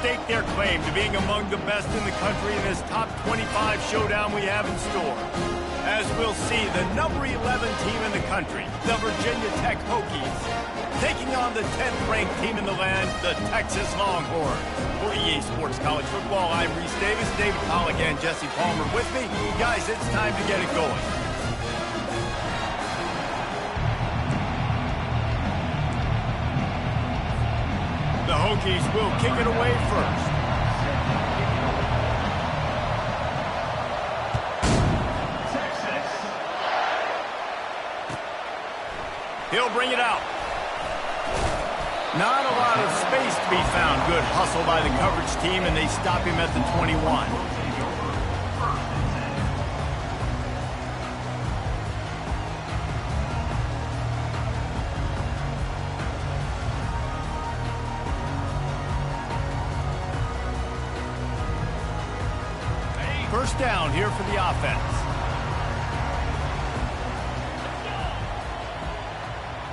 stake their claim to being among the best in the country in this top 25 showdown we have in store. As we'll see, the number 11 team in the country, the Virginia Tech Hokies, taking on the 10th-ranked team in the land, the Texas Longhorns. For EA Sports College Football, I'm Reese Davis, David Pollock, and Jesse Palmer with me. Guys, it's time to get it going. The Hokies will kick it away first. He'll bring it out. Not a lot of space to be found. Good hustle by the coverage team, and they stop him at the 21. First down here for the offense.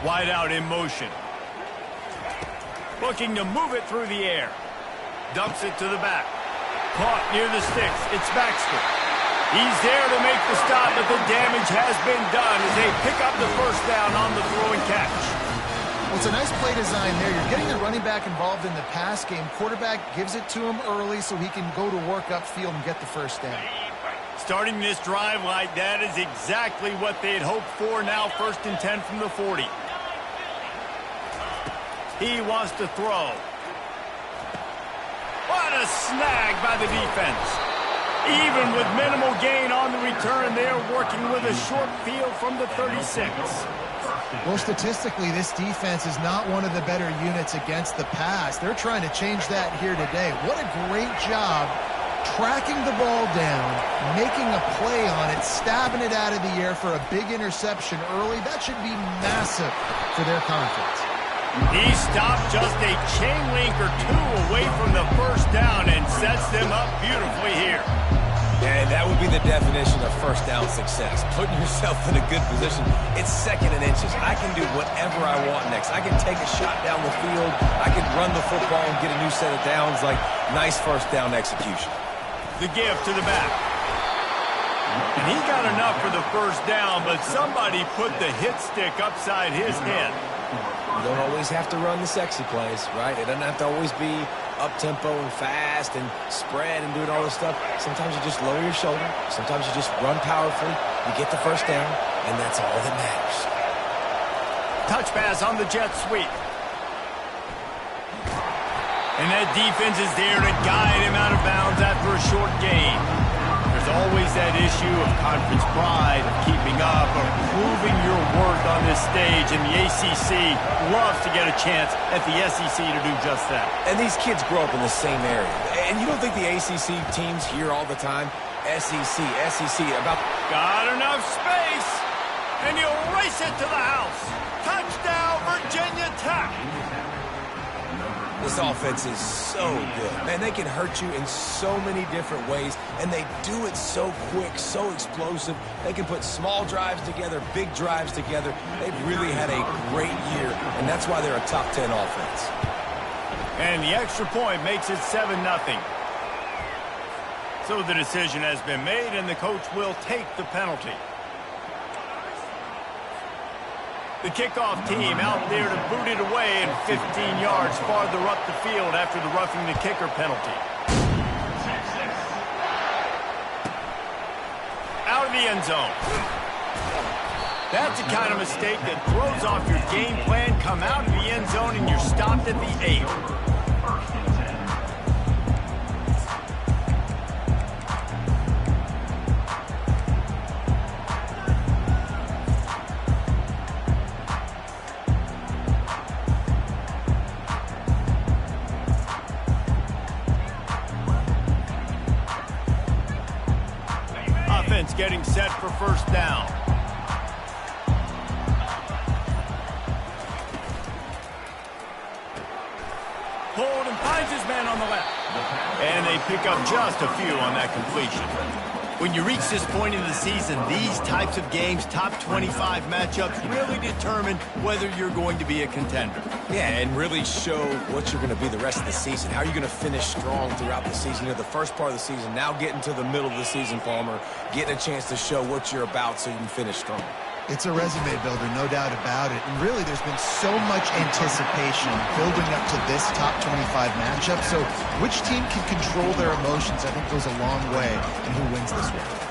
Wide out in motion. Looking to move it through the air. Dumps it to the back. Caught near the sticks. It's Baxter. He's there to make the stop, but the damage has been done as they pick up the first down on the throw and catch. Well, it's a nice play design there. You're getting the running back involved in the pass game. Quarterback gives it to him early so he can go to work upfield and get the first down. Starting this drive like that is exactly what they had hoped for. Now 1st and 10 from the 40. He wants to throw. What a snag by the defense. Even with minimal gain on the return, they're working with a short field from the 36. Well, statistically, this defense is not one of the better units against the pass. They're trying to change that here today. What a great job tracking the ball down, making a play on it, stabbing it out of the air for a big interception early. That should be massive for their conference. He stopped just a chain link or two away from the first down and sets them up beautifully here. And that would be the definition of first down success. Putting yourself in a good position. It's 2nd and inches. I can do whatever I want next. I can take a shot down the field. I can run the football and get a new set of downs. Like, nice first down execution. The give to the back. And he got enough for the first down, but somebody put the hit stick upside his head. You don't always have to run the sexy plays, right? It doesn't have to always be up-tempo and fast and spread and doing all this stuff. Sometimes you just lower your shoulder. Sometimes you just run powerfully. You get the first down, and that's all that matters. Touch pass on the jet sweep. And that defense is there to guide him out of bounds after a short gain. There's always that issue of conference pride, of keeping up, of proving your worth on this stage, and the ACC loves to get a chance at the SEC to do just that. And these kids grow up in the same area. And you don't think the ACC teams hear all the time, SEC, about... Got enough space, and he'll race it to the house. Touchdown, Virginia Tech. This offense is so good. Man, they can hurt you in so many different ways, and they do it so quick, so explosive. They can put small drives together, big drives together. They've really had a great year, and that's why they're a top 10 offense. And the extra point makes it 7-0. So the decision has been made, and the coach will take the penalty. The kickoff team out there to boot it away and 15 yards farther up the field after the roughing the kicker penalty. Out of the end zone. That's the kind of mistake that throws off your game plan. Come out of the end zone and you're stopped at the 8. Getting set for first down. Hold and finds his man on the left. And they pick up just a few on that completion. When you reach this point in the season, these types of games, top 25 matchups, really determine whether you're going to be a contender. Yeah, and really show what you're going to be the rest of the season. How are you going to finish strong throughout the season? You know, the first part of the season, now getting to the middle of the season, Palmer, getting a chance to show what you're about so you can finish strong. It's a resume builder, no doubt about it. And really, there's been so much anticipation building up to this top 25 matchup. So which team can control their emotions, I think, goes a long way in who wins this one.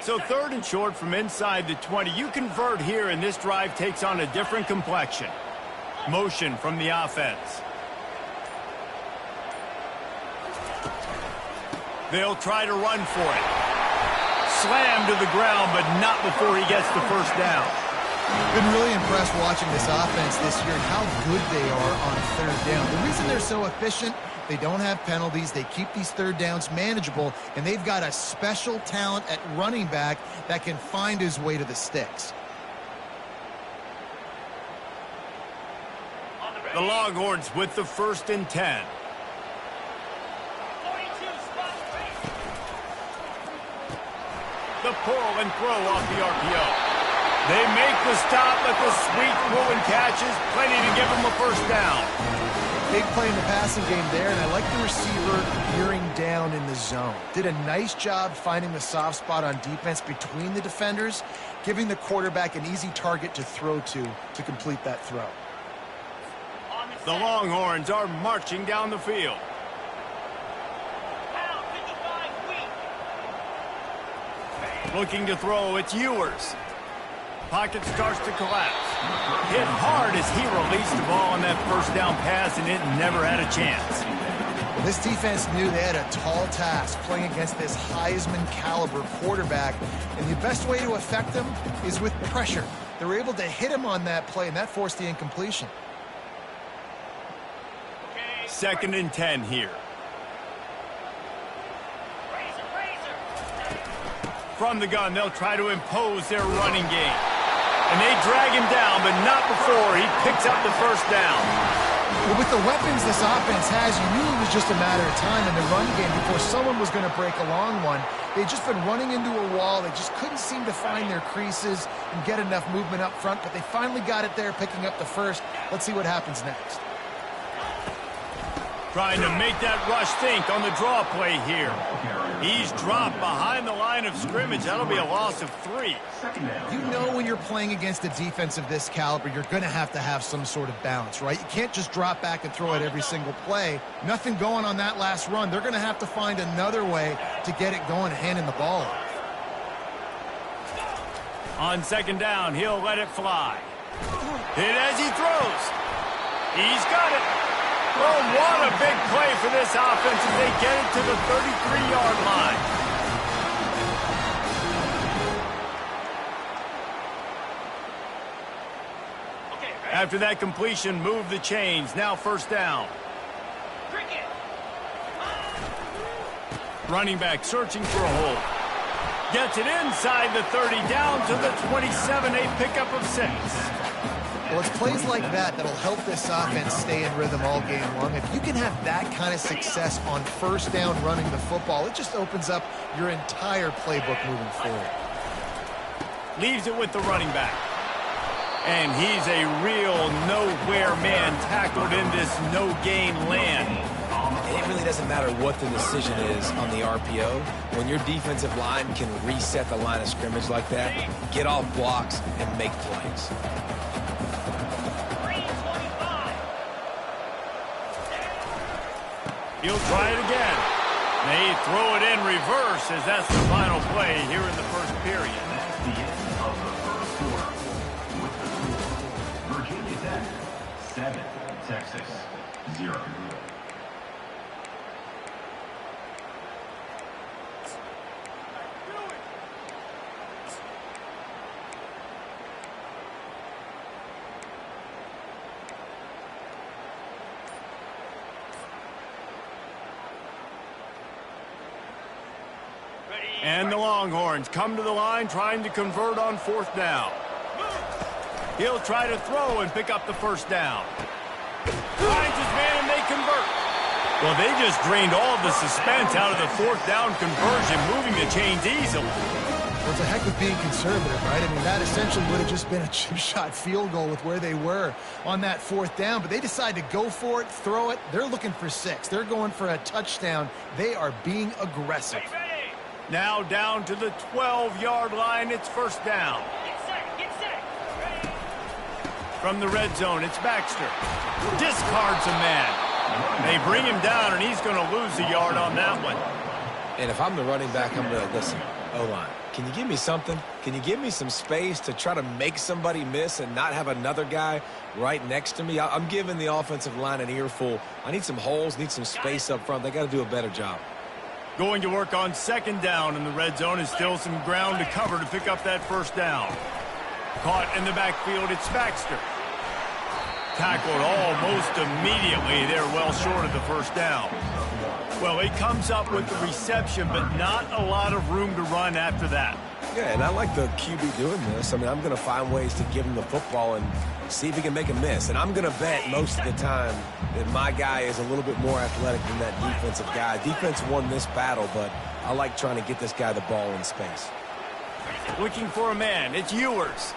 So 3rd and short from inside the 20. You convert here, and this drive takes on a different complexion. Motion from the offense. They'll try to run for it. Slam to the ground, but not before he gets the first down. Been really impressed watching this offense this year and how good they are on 3rd down. The reason they're so efficient, they don't have penalties. They keep these 3rd downs manageable, and they've got a special talent at running back that can find his way to the sticks. The Longhorns with the 1st and 10. The pull and throw off the RPO. They make the stop, but the sweet throw and catches plenty to give them a first down. Big play in the passing game there, and I like the receiver gearing down in the zone. Did a nice job finding the soft spot on defense between the defenders, giving the quarterback an easy target to throw to complete that throw. The Longhorns are marching down the field. Looking to throw, it's Ewers. Pocket starts to collapse. Hit hard as he released the ball on that first down pass, and it never had a chance. Well, this defense knew they had a tall task playing against this Heisman caliber quarterback, and the best way to affect him is with pressure. They were able to hit him on that play, and that forced the incompletion. 2nd and 10 here. From the gun, they'll try to impose their running game. And they drag him down, but not before he picks up the first down. Well, with the weapons this offense has, you knew it was just a matter of time in the run game before someone was going to break a long one. They'd just been running into a wall. They just couldn't seem to find their creases and get enough movement up front, but they finally got it there, picking up the first. Let's see what happens next. Trying to make that rush think on the draw play here. He's dropped behind the line of scrimmage. That'll be a loss of 3. You know when you're playing against a defense of this caliber, you're going to have some sort of balance, right? You can't just drop back and throw it every single play. Nothing going on that last run. They're going to have to find another way to get it going, handing the ball off. On 2nd down, he'll let it fly. Hit as he throws. He's got it. Oh, what a big play for this offense as they get it to the 33-yard line. After that completion, move the chains. Now 1st down. Running back searching for a hole. Gets it inside the 30, down to the 27, a pickup of 6. Well, it's plays like that that'll help this offense stay in rhythm all game long. If you can have that kind of success on 1st down running the football, it just opens up your entire playbook moving forward. Leaves it with the running back. And he's a real nowhere man tackled in this no-gain land. And it really doesn't matter what the decision is on the RPO. When your defensive line can reset the line of scrimmage like that, get off blocks and make plays. He'll try it again. They throw it in reverse as that's the final play here in the first period. That's the end of the first quarter. With the score, Virginia Tech 7, Texas 0. And the Longhorns come to the line trying to convert on 4th down. He'll try to throw and pick up the 1st down. Finds his man and they convert. Well, they just drained all of the suspense out of the 4th down conversion, moving the chains easily. Well, it's a heck of being conservative, right? I mean, that essentially would have just been a chip shot field goal with where they were on that 4th down, but they decide to go for it, throw it. They're looking for 6. They're going for a touchdown. They are being aggressive. Now down to the 12-yard line, it's 1st down. Get set. From the red zone, it's Baxter. Discards a man. They bring him down, and he's going to lose a yard on that one. And if I'm the running back, I'm going to listen. O-line, can you give me something? Can you give me some space to try to make somebody miss and not have another guy right next to me? I'm giving the offensive line an earful. I need some holes, need some space up front. They got to do a better job. Going to work on 2nd down in the red zone is still some ground to cover to pick up that 1st down. Caught in the backfield, it's Baxter. Tackled almost immediately. They're well short of the 1st down. Well, he comes up with the reception, but not a lot of room to run after that. Yeah, and I like the QB doing this. I mean, I'm going to find ways to give him the football and see if he can make a miss. And I'm going to bet most of the time that my guy is a little bit more athletic than that defensive guy. Defense won this battle, but I like trying to get this guy the ball in space. Looking for a man. It's Ewers.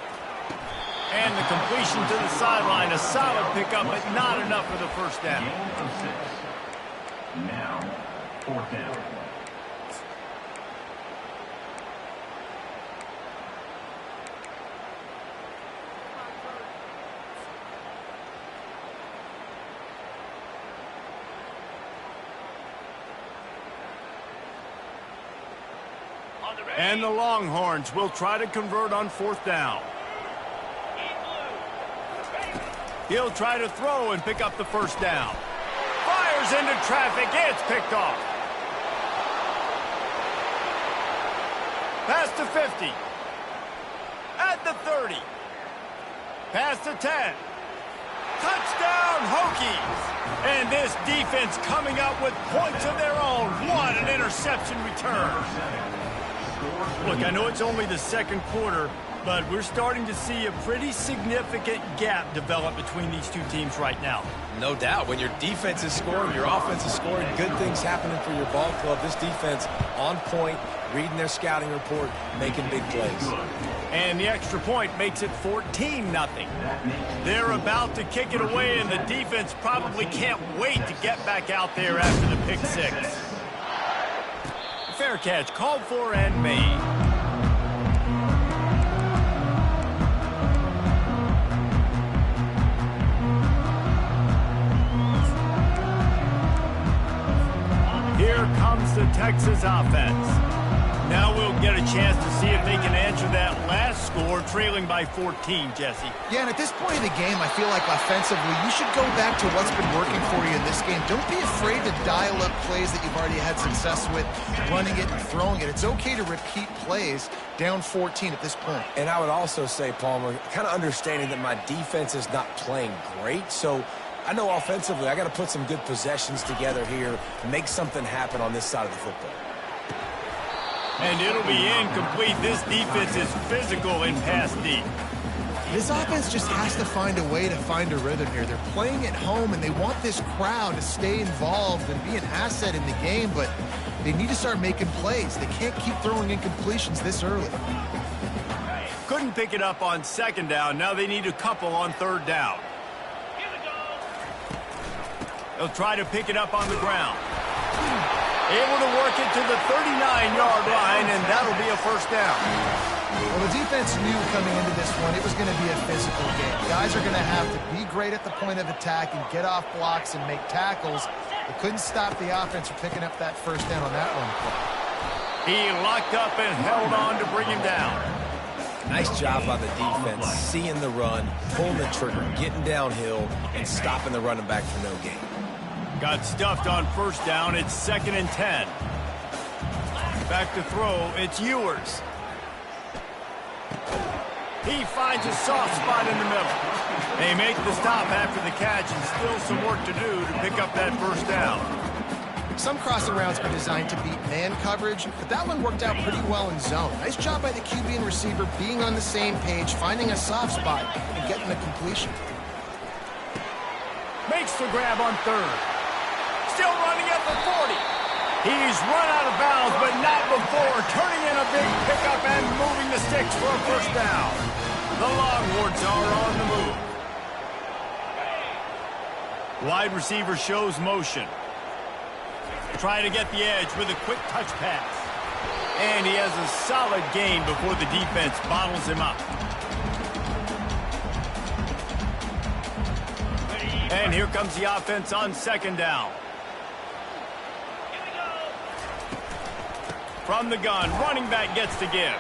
And the completion to the sideline. A solid pickup, but not enough for the 1st down. Gain of 6. Now, 4th down. And the Longhorns will try to convert on 4th down. He'll try to throw and pick up the 1st down. Fires into traffic. It's picked off. Past the 50. At the 30. Past the 10. Touchdown, Hokies! And this defense coming up with points of their own. What an interception return. Look, I know it's only the 2nd quarter, but we're starting to see a pretty significant gap develop between these two teams right now. No doubt. When your defense is scoring, your offense is scoring, good things happening for your ball club. This defense on point, reading their scouting report, making big plays. And the extra point makes it 14-0. They're about to kick it away, and the defense probably can't wait to get back out there after the pick 6. Fair catch called for and made. Here comes the Texas offense. Now we'll get a chance to see if they can answer that last score, trailing by 14, Jesse. Yeah, and at this point in the game, I feel like offensively, you should go back to what's been working for you in this game. Don't be afraid to dial up plays that you've already had success with, running it and throwing it. It's okay to repeat plays down 14 at this point. And I would also say, Palmer, kind of understanding that my defense is not playing great, so I know offensively I got to put some good possessions together here, make something happen on this side of the football. And it'll be incomplete. This defense is physical and pass deep. This offense just has to find a way to find a rhythm here. They're playing at home, and they want this crowd to stay involved and be an asset in the game, but they need to start making plays. They can't keep throwing incompletions this early. Couldn't pick it up on 2nd down. Now they need a couple on 3rd down. They'll try to pick it up on the ground. Able to work it to the 39-yard line, and that'll be a 1st down. Well, the defense knew coming into this one it was going to be a physical game. Guys are going to have to be great at the point of attack and get off blocks and make tackles. They couldn't stop the offense from picking up that 1st down on that one play. He locked up and held on to bring him down. Nice job by the defense, seeing the run, pulling the trigger, getting downhill, and stopping the running back for no gain. Got stuffed on 1st down. It's 2nd and 10. Back to throw. It's Ewers. He finds a soft spot in the middle. They make the stop after the catch, and still some work to do to pick up that 1st down. Some crossing routes are designed to beat man coverage, but that one worked out pretty well in zone. Nice job by the QB and receiver being on the same page, finding a soft spot, and getting the completion. Makes the grab on third. Still running at the 40. He's run out of bounds, but not before turning in a big pickup and moving the sticks for a first down. The Longhorns are on the move. Wide receiver shows motion. Trying to get the edge with a quick touch pass. And he has a solid gain before the defense bottles him up. And here comes the offense on second down. From the gun, running back gets to give.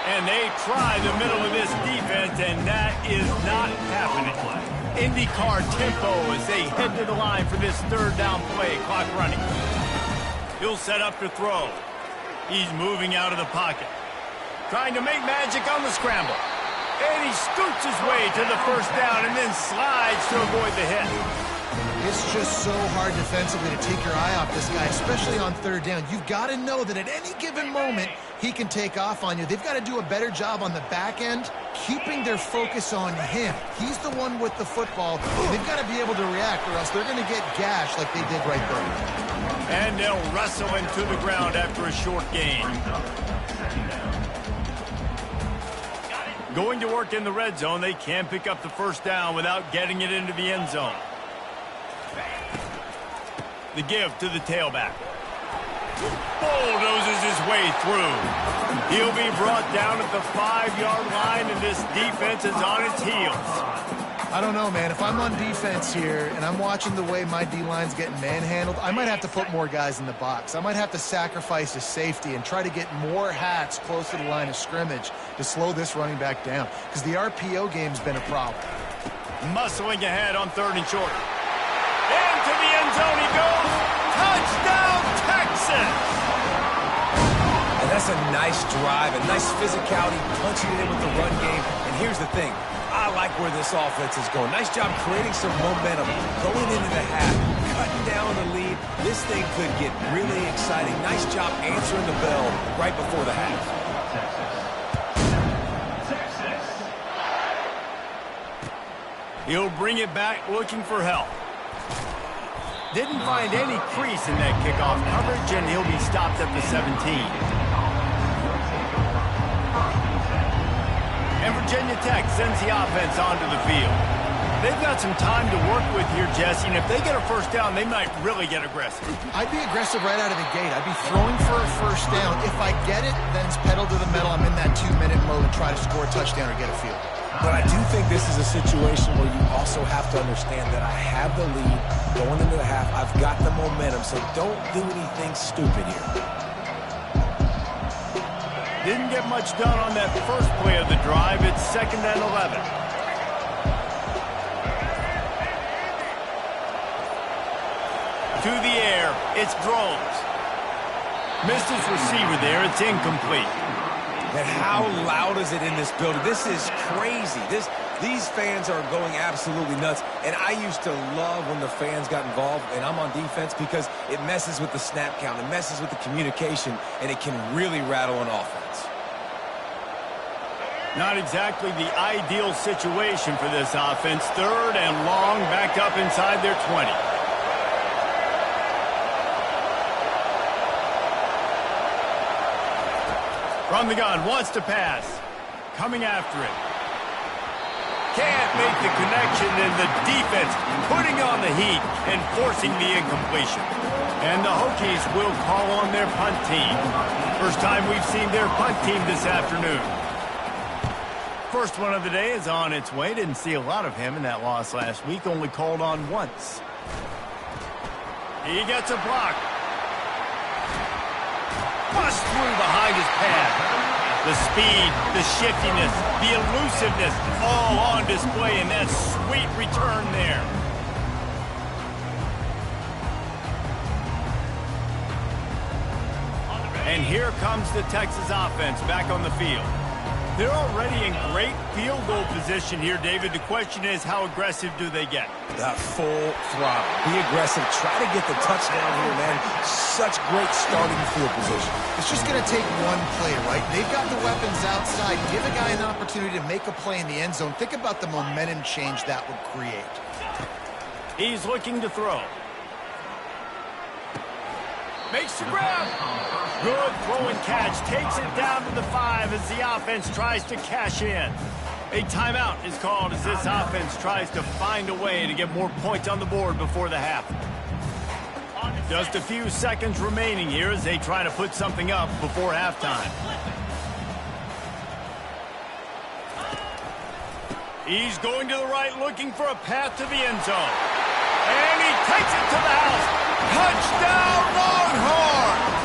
And they try the middle of this defense, and that is not happening. IndyCar tempo as they head to the line for this third down play. Clock running. He'll set up to throw. He's moving out of the pocket. Trying to make magic on the scramble. And he scoots his way to the first down and then slides to avoid the hit. It's just so hard defensively to take your eye off this guy, especially on third down. You've got to know that at any given moment, he can take off on you. They've got to do a better job on the back end, keeping their focus on him. He's the one with the football. They've got to be able to react, or else they're going to get gashed like they did right there. And they'll wrestle him to the ground after a short gain. Going to work in the red zone, they can pick up the first down without getting it into the end zone. The give to the tailback. Bulldozes his way through. He'll be brought down at the 5-yard line, and this defense is on its heels. I don't know, man. If I'm on defense here and I'm watching the way my D-line's getting manhandled, I might have to put more guys in the box. I might have to sacrifice a safety and try to get more hats close to the line of scrimmage to slow this running back down, because the RPO game's been a problem. Muscling ahead on third and short. Into the end zone he goes. Touchdown, Texas! And that's a nice drive, a nice physicality, punching it in with the run game. And here's the thing. I like where this offense is going. Nice job creating some momentum, going into the half, cutting down the lead. This thing could get really exciting. Nice job answering the bell right before the half. He'll bring it back looking for help. Didn't find any crease in that kickoff coverage, and he'll be stopped at the 17. And Virginia Tech sends the offense onto the field. They've got some time to work with here, Jesse, and if they get a first down, they might really get aggressive. I'd be aggressive right out of the gate. I'd be throwing for a first down. If I get it, then it's pedal to the metal. I'm in that 2-minute mode and try to score a touchdown or get a field. But I do think this is a situation where you also have to understand that I have the lead going into the half. I've got the momentum, so don't do anything stupid here. Didn't get much done on that first play of the drive. It's 2nd and 11. To the air, it's Groves. Missed his receiver there. It's incomplete. And how loud is it in this building? This is crazy. These fans are going absolutely nuts. And I used to love when the fans got involved, and I'm on defense, because it messes with the snap count. It messes with the communication, and it can really rattle an offense. Not exactly the ideal situation for this offense. 3rd and long, back up inside their 20. From the gun, wants to pass. Coming after it. Can't make the connection, and the defense putting on the heat and forcing the incompletion. And the Hokies will call on their punt team. First time we've seen their punt team this afternoon. First one of the day is on its way. Didn't see a lot of him in that loss last week. Only called on once. He gets a block. Bust through behind his pad. The speed, the shiftiness, the elusiveness, all on display in that sweet return there. And here comes the Texas offense back on the field. They're already in great field goal position here, David. The question is, how aggressive do they get? Full throttle. Be aggressive. Try to get the touchdown here, man. Such great starting field position. It's just going to take one play, right? They've got the weapons outside. Give a guy an opportunity to make a play in the end zone. Think about the momentum change that would create. He's looking to throw. Makes the grab. Good throw and catch. Takes it down to the 5 as the offense tries to cash in. A timeout is called as this offense tries to find a way to get more points on the board before the half. Just a few seconds remaining here as they try to put something up before halftime. He's going to the right, looking for a path to the end zone. And he takes it to the house. Touchdown, Longhorns!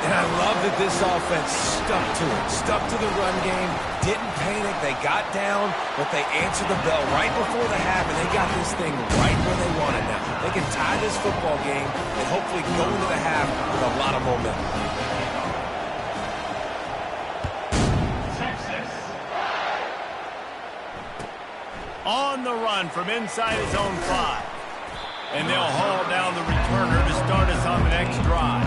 And I love that this offense stuck to it. Stuck to the run game. Didn't panic. They got down, but they answered the bell right before the half, and they got this thing right where they want it now. They can tie this football game and hopefully go into the half with a lot of momentum. On the run from inside his own 5. And they'll haul down the returner to start us on the next drive.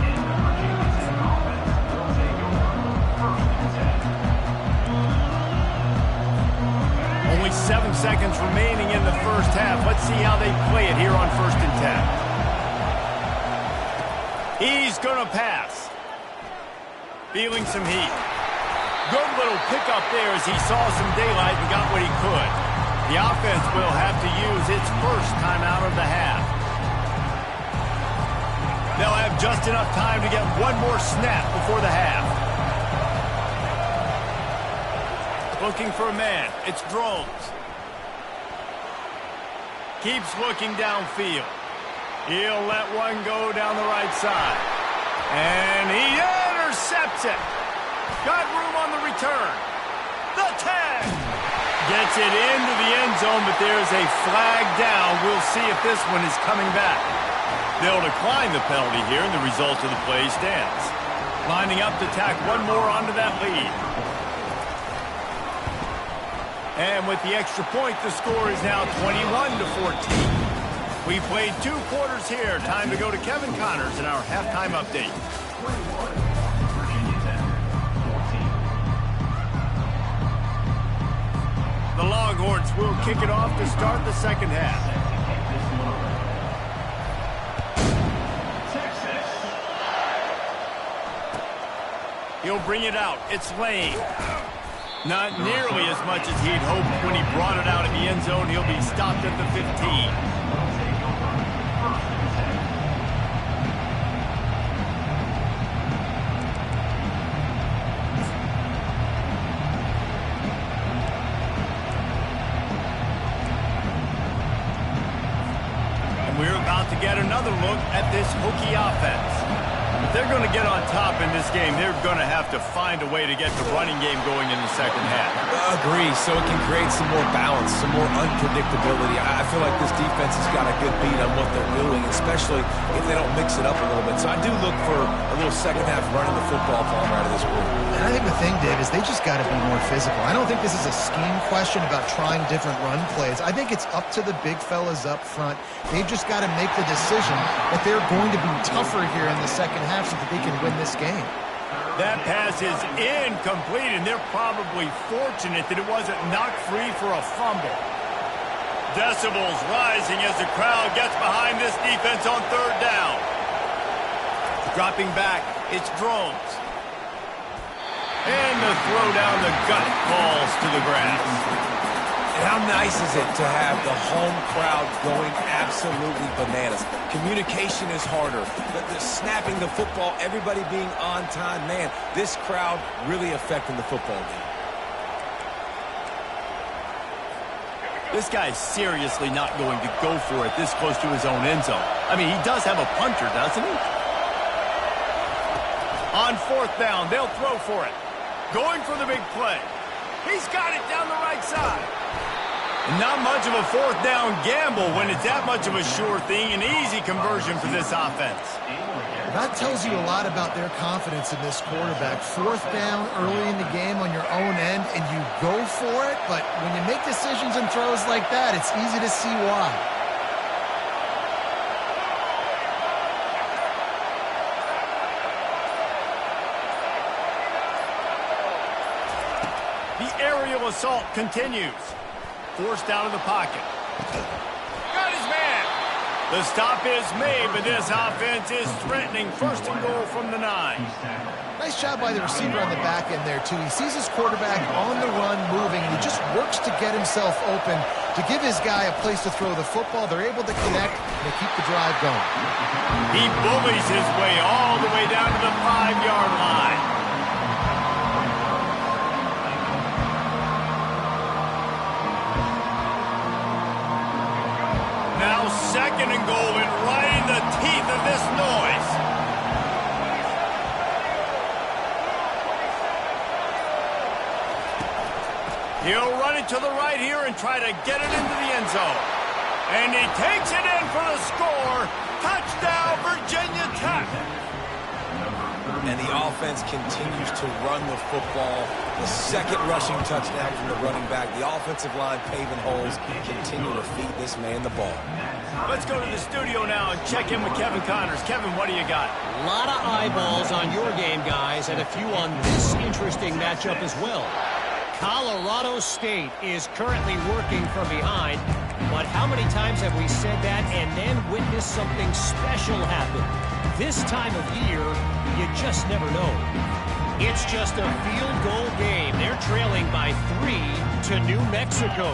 Only 7 seconds remaining in the first half. Let's see how they play it here on 1st and 10. He's going to pass. Feeling some heat. Good little pickup there as he saw some daylight and got what he could. The offense will have to use its first timeout of the half. They'll have just enough time to get one more snap before the half. Looking for a man. It's Drones. Keeps looking downfield. He'll let one go down the right side. And he intercepts it. Got room on the return. The tag. Gets it into the end zone, but there's a flag down. We'll see if this one is coming back. They'll decline the penalty here, and the result of the play stands. Lining up to tack one more onto that lead. And with the extra point, the score is now 21-14. We played 2 quarters here. Time to go to Kevin Connors in our halftime update. The Longhorns will kick it off to start the second half. He'll bring it out. It's Lane. Not nearly as much as he'd hoped when he brought it out in the end zone. He'll be stopped at the 15. We're about to get another look at this Hokie offense. If they're going to get on top in this game, they're going to have to find a way to get the running game going in the second half. Agree, so it can create some more balance, some more unpredictability. I feel like this defense has got a good beat on what they're doing, especially if they don't mix it up a little bit. So I do look for a little second half running the football ball out of this group. And I think the thing, Dave, is they just got to be more physical. I don't think this is a scheme question about trying different run plays. I think it's up to the big fellas up front. They've just got to make the decision that they're going to be tougher here in the second half so that they can win this game. That pass is incomplete, and they're probably fortunate that it wasn't knocked free for a fumble. Decibels rising as the crowd gets behind this defense on 3rd down. Dropping back, it's Drones. And the throw down the gut falls to the grass. And how nice is it to have the home crowd going absolutely bananas? Communication is harder. The snapping the football, everybody being on time. Man, this crowd really affecting the football game. This guy's seriously not going to go for it this close to his own end zone. I mean, he does have a punter, doesn't he? On 4th down, they'll throw for it. Going for the big play. He's got it down the right side. Not much of a 4th down gamble when it's that much of a sure thing. An easy conversion for this offense. That tells you a lot about their confidence in this quarterback. Fourth down early in the game on your own end, and you go for it, but when you make decisions and throws like that, it's easy to see why. The aerial assault continues. Forced out of the pocket. Got his man. The stop is made, but this offense is threatening first and goal from the 9. Nice job by the receiver on the back end there, too. He sees his quarterback on the run moving, and he just works to get himself open to give his guy a place to throw the football. They're able to connect, and they keep the drive going. He bullies his way all the way down to the 5-yard line. Now second and goal, and right in the teeth of this noise. He'll run it to the right here and try to get it into the end zone. And he takes it in for the score. Touchdown, Virginia Tech. And the offense continues to run the football. The second rushing touchdown from the running back. The offensive line paving holes. Continue to feed this man the ball. Let's go to the studio now and check in with Kevin Connors. Kevin, what do you got? A lot of eyeballs on your game, guys, and a few on this interesting matchup as well. Colorado State is currently working from behind, but how many times have we said that and then witnessed something special happen? This time of year, you just never know. It's just a field goal game. They're trailing by 3 to New Mexico.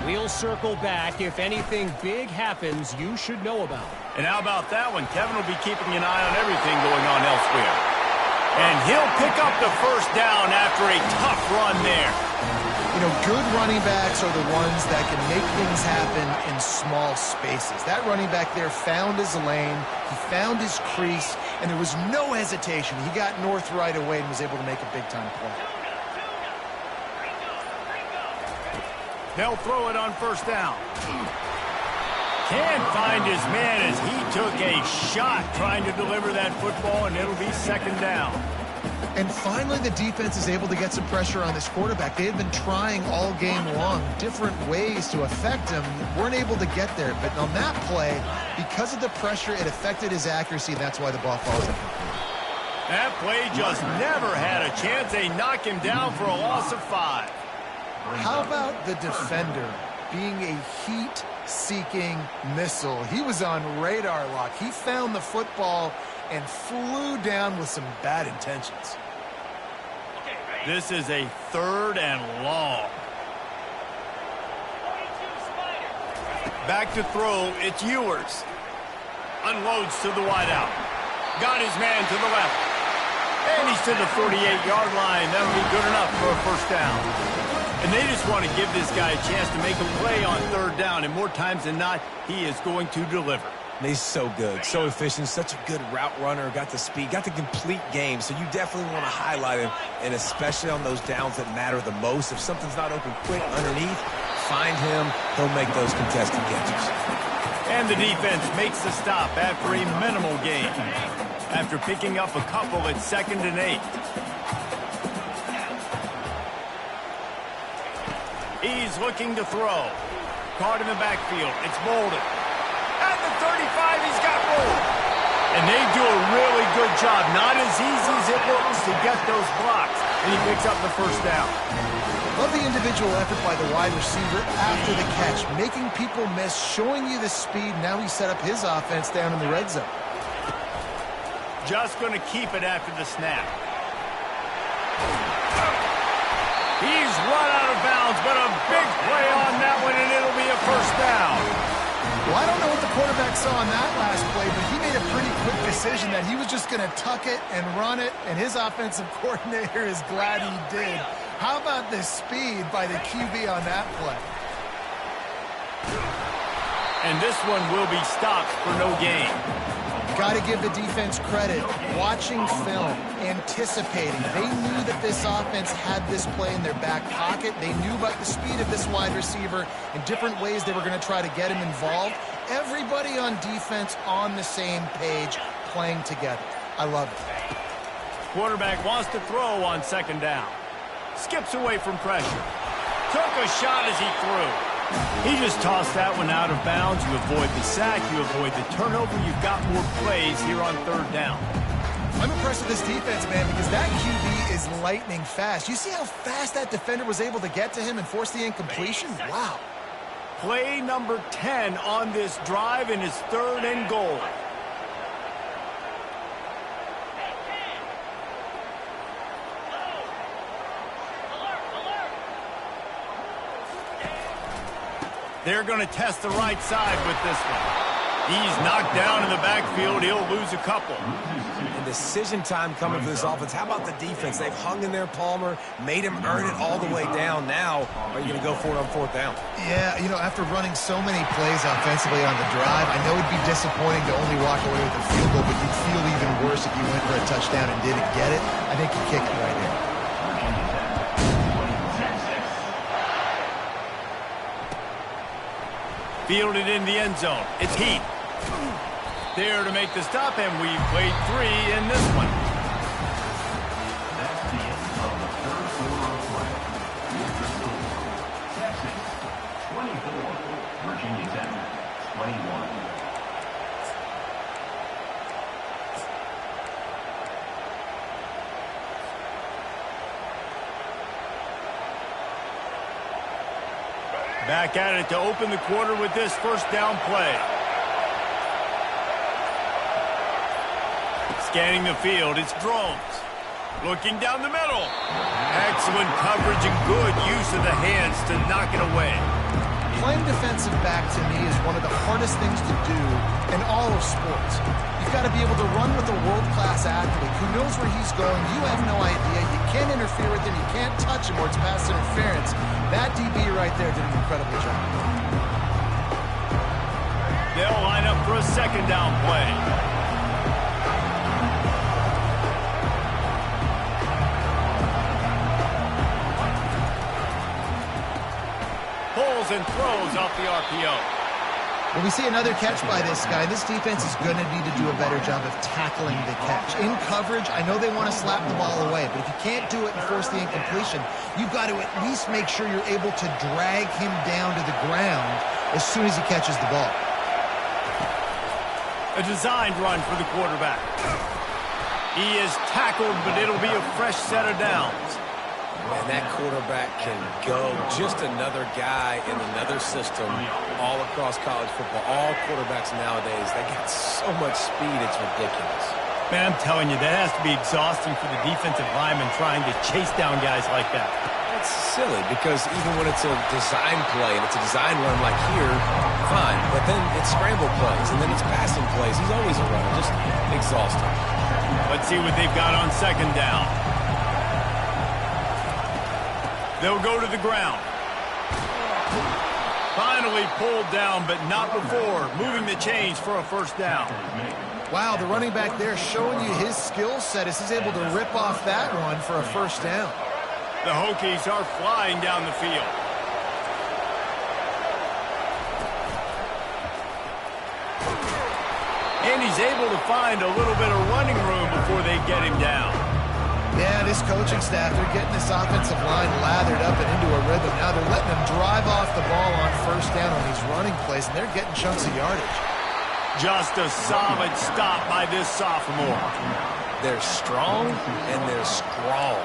We'll circle back. If anything big happens, you should know about. And how about that one? Kevin will be keeping an eye on everything going on elsewhere. And he'll pick up the first down after a tough run there. You know, good running backs are the ones that can make things happen in small spaces. That running back there found his lane, he found his crease, and there was no hesitation. He got north right away and was able to make a big-time play. They'll throw it on first down. Can't find his man as he took a shot trying to deliver that football, and it'll be second down. And finally, the defense is able to get some pressure on this quarterback. They had been trying all game long different ways to affect him. Weren't able to get there. But on that play, because of the pressure, it affected his accuracy. That's why the ball falls in. That play just never had a chance. They knock him down for a loss of 5. How about the defender being a heat-seeking missile? He was on radar lock. He found the football and flew down with some bad intentions. This is a 3rd and long. Back to throw, it's Ewers. Unloads to the wideout. Got his man to the left. And he's to the 48-yard line. That'll be good enough for a first down. And they just want to give this guy a chance to make a play on 3rd down. And more times than not, he is going to deliver. And he's so good, so efficient, such a good route runner, got the speed, got the complete game. So you definitely want to highlight him, and especially on those downs that matter the most. If something's not open quick underneath, find him. He'll make those contested catches. And the defense makes the stop after a minimal gain. After picking up a couple at 2nd and 8. He's looking to throw. Caught in the backfield. It's Bolden. At the 35, he's got room. And they do a really good job. Not as easy as it looks to get those blocks. And he picks up the first down. Love the individual effort by the wide receiver after the catch. Making people miss, showing you the speed. Now he set up his offense down in the red zone. Just going to keep it after the snap. He's run out of bounds, but a big play on that one, and it'll be a first down. Well, I don't know what the quarterback saw on that last play, but he made a pretty quick decision that he was just going to tuck it and run it, and his offensive coordinator is glad he did. How about the speed by the QB on that play? And this one will be stopped for no gain. Got to give the defense credit. Watching film, anticipating. They knew that this offense had this play in their back pocket. They knew about the speed of this wide receiver and different ways they were going to try to get him involved. Everybody on defense on the same page, playing together. I love it. Quarterback wants to throw on second down. Skips away from pressure. Took a shot as he threw. He just tossed that one out of bounds. You avoid the sack. You avoid the turnover. You've got more plays here on third down. I'm impressed with this defense, man, because that QB is lightning fast. You see how fast that defender was able to get to him and force the incompletion? Wow. Play number 10 on this drive, and it's 3rd and goal. They're going to test the right side with this one. He's knocked down in the backfield. He'll lose a couple. And decision time coming for this offense. How about the defense? They've hung in there, Palmer, made him earn it all the way down. Now, are you going to go for it on 4th down? Yeah, you know, after running so many plays offensively on the drive, I know it'd be disappointing to only walk away with a field goal, but you'd feel even worse if you went for a touchdown and didn't get it. I think you kick it right here. Fielded in the end zone. It's Heath. There to make the stop, and we've played 3 in this one. That's the end of the third quarter of play. With the score, Texas 24, Virginia Tech 21. Back at it to open the quarter with this first down play. Scanning the field, it's Drones. Looking down the middle. Excellent coverage and good use of the hands to knock it away. Playing defensive back, to me, is one of the hardest things to do in all of sports. You've got to be able to run with a world-class athlete who knows where he's going. You have no idea. You can't interfere with him. You can't touch him or it's pass interference. That DB right there did an incredible job. They'll line up for a second down play. Pulls and throws off the RPO. Well, we see another catch by this guy. This defense is going to need to do a better job of tackling the catch. In coverage, I know they want to slap the ball away, but if you can't do it and force the incompletion, you've got to at least make sure you're able to drag him down to the ground as soon as he catches the ball. A designed run for the quarterback. He is tackled, but it'll be a fresh set of downs. And that quarterback can go. Just another guy in another system all across college football. All quarterbacks nowadays, they got so much speed, it's ridiculous. Man, I'm telling you, that has to be exhausting for the defensive lineman trying to chase down guys like that. It's silly because even when it's a design play and it's a design run like here, fine. But then it's scramble plays and then it's passing plays. He's always a runner. Just exhausting. Let's see what they've got on second down. They'll go to the ground. Finally pulled down, but not before. Moving the chains for a first down. Wow, the running back there showing you his skill set as he's able to rip off that one for a first down. The Hokies are flying down the field. And he's able to find a little bit of running room before they get him down. Yeah, this coaching staff, they're getting this offensive line lathered up and into a rhythm. Now they're letting them drive off the ball on first down on these running plays, and they're getting chunks of yardage. Just a solid stop by this sophomore. They're strong and they're strong.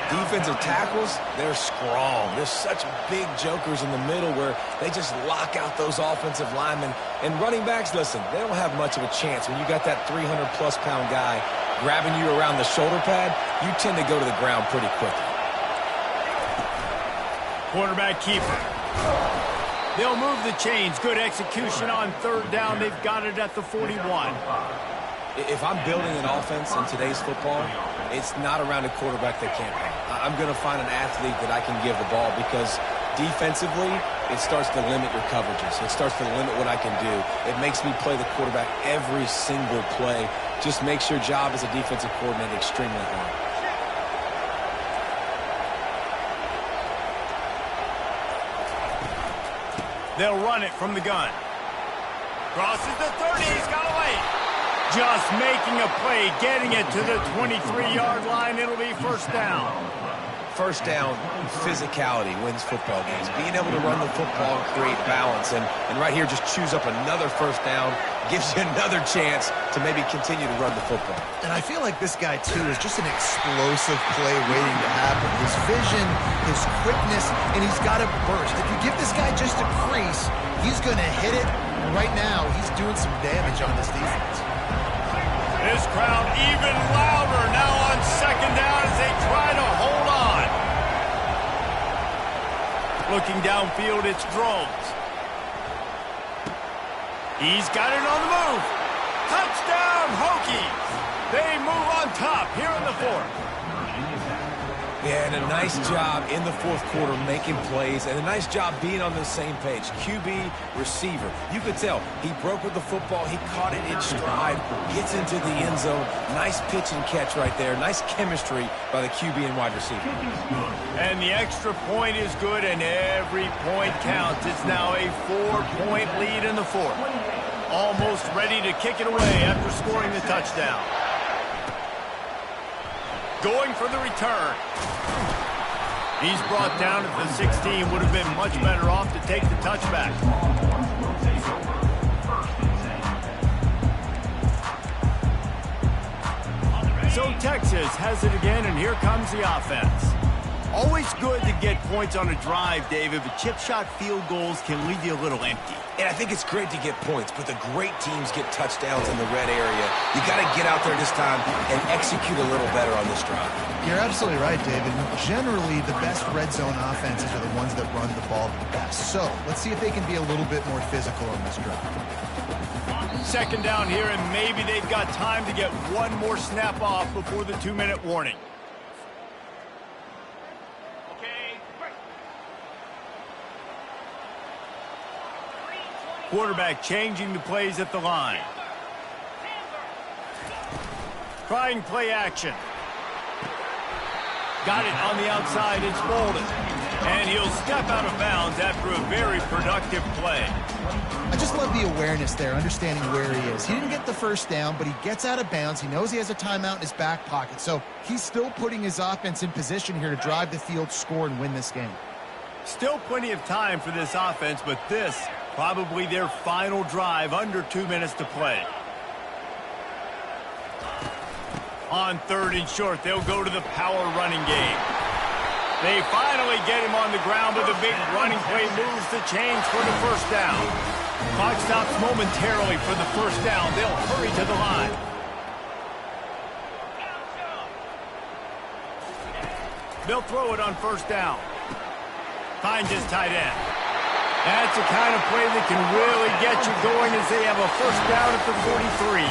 Defensive tackles, they're strong. There's such big jokers in the middle where they just lock out those offensive linemen. And running backs, listen, they don't have much of a chance. When you got that 300-plus pound guy grabbing you around the shoulder pad, you tend to go to the ground pretty quickly. Quarterback keeper. They'll move the chains. Good execution on third down. They've got it at the 41. If I'm building an offense in today's football, it's not around a quarterback that can't run. I'm going to find an athlete that I can give the ball because defensively, it starts to limit your coverages. It starts to limit what I can do. It makes me play the quarterback every single play. Just makes your job as a defensive coordinator extremely hard. They'll run it from the gun. Crosses the 30. He's got away. Just making a play, getting it to the 23-yard line. It'll be first down. First down, physicality wins football games. Being able to run the football and create balance. And right here, just choose up another first down. Gives you another chance to maybe continue to run the football. And I feel like this guy, too, is just an explosive play waiting to happen. His vision, his quickness, and he's got a burst. If you give this guy just a crease, he's going to hit it. And right now, he's doing some damage on this defense. This crowd even louder now on second down as they try to hold on. Looking downfield, it's Drones. He's got it on the move. Touchdown, Hokies. They move on top here in the fourth. Yeah, and a nice job in the fourth quarter making plays, and a nice job being on the same page. QB, receiver. You could tell he broke with the football. He caught it in stride, gets into the end zone. Nice pitch and catch right there. Nice chemistry by the QB and wide receiver. And the extra point is good, and every point counts. It's now a 4-point lead in the fourth. Almost ready to kick it away after scoring the touchdown. Going for the return. He's brought down at the 16. Would have been much better off to take the touchback. So Texas has it again, and here comes the offense. Always good to get points on a drive, David, but chip shot field goals can leave you a little empty. And I think it's great to get points, but the great teams get touchdowns in the red area. You got to get out there this time and execute a little better on this drive. You're absolutely right, David. Generally, the best red zone offenses are the ones that run the ball the best. So let's see if they can be a little bit more physical on this drive. Second down here, and maybe they've got time to get one more snap off before the 2-minute warning. Quarterback changing the plays at the line. Trying play action. Got it on the outside. It's Bolden. And he'll step out of bounds after a very productive play. I just love the awareness there, understanding where he is. He didn't get the first down, but he gets out of bounds. He knows he has a timeout in his back pocket. So he's still putting his offense in position here to drive the field, score, and win this game. Still plenty of time for this offense, but this probably their final drive, under 2 minutes to play. On third and short, they'll go to the power running game. They finally get him on the ground, but the big running play moves the chains for the first down. Clock stops momentarily for the first down. They'll hurry to the line. They'll throw it on first down. Finds his tight end. That's the kind of play that can really get you going as they have a first down at the 43.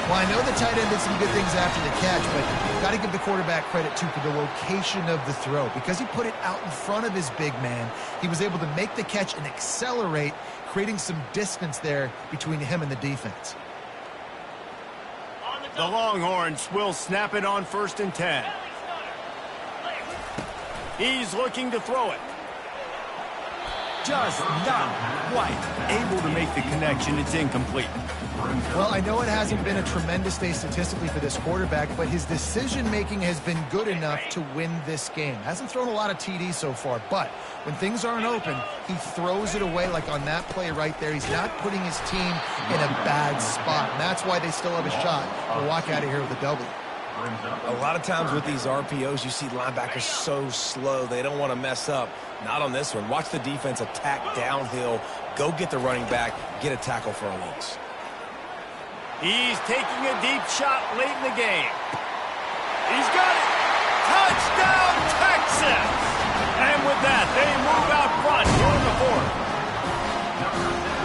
Well, I know the tight end did some good things after the catch, but got to give the quarterback credit, too, for the location of the throw. Because he put it out in front of his big man, he was able to make the catch and accelerate, creating some distance there between him and the defense. The Longhorns will snap it on 1st and 10. He's looking to throw it. Just not quite able to make the connection. It's incomplete. Well, I know it hasn't been a tremendous day statistically for this quarterback, but his decision-making has been good enough to win this game. Hasn't thrown a lot of TDs so far, but when things aren't open, he throws it away like on that play right there. He's not putting his team in a bad spot, and that's why they still have a shot to walk out of here with a W. A lot of times with these RPOs, you see linebackers so slow. They don't want to mess up. Not on this one. Watch the defense attack downhill. Go get the running back. Get a tackle for a loss. He's taking a deep shot late in the game. He's got it. Touchdown, Texas! And with that, they move out front here in the fourth.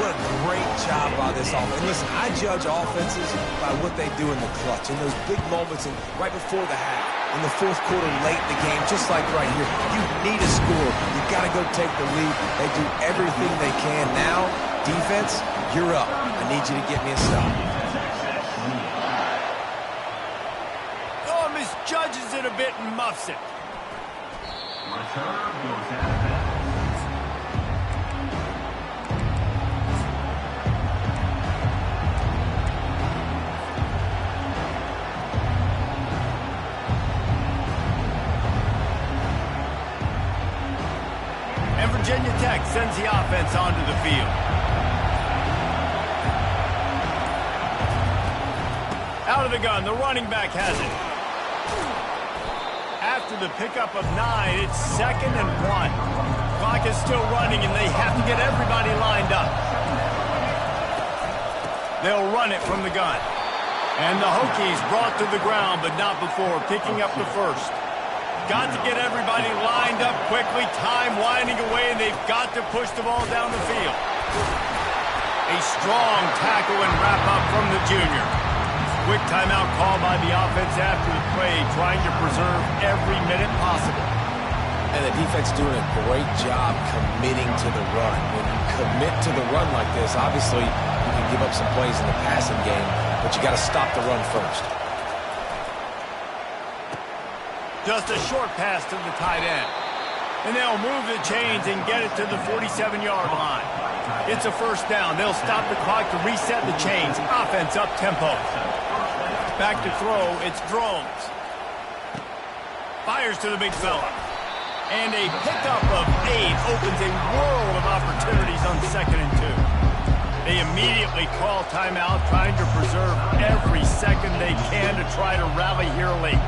What a great job by this offense. And listen, I judge offenses by what they do in the clutch, in those big moments and right before the half, in the fourth quarter, late in the game, just like right here. You need a score. You got to go take the lead. They do everything they can. Now, defense, you're up. I need you to get me a stop. Oh, misjudges it a bit and muffs it. Return goes out of bounds. Virginia Tech sends the offense onto the field. Out of the gun, the running back has it. After the pickup of 9, it's 2nd and 1. Clock is still running, and they have to get everybody lined up. They'll run it from the gun. And the Hokies brought to the ground, but not before picking up the first. Got to get everybody lined up quickly, time winding away, and they've got to push the ball down the field. A strong tackle and wrap-up from the junior. Quick timeout call by the offense after the play, trying to preserve every minute possible. And the defense doing a great job committing to the run. When you commit to the run like this, obviously you can give up some plays in the passing game, but you got to stop the run first. Just a short pass to the tight end. And they'll move the chains and get it to the 47-yard line. It's a first down. They'll stop the clock to reset the chains. Offense up tempo. Back to throw, it's Drones. Fires to the big fella. And a pickup of 8 opens a world of opportunities on 2nd and 2. They immediately call timeout, trying to preserve every second they can to try to rally here late.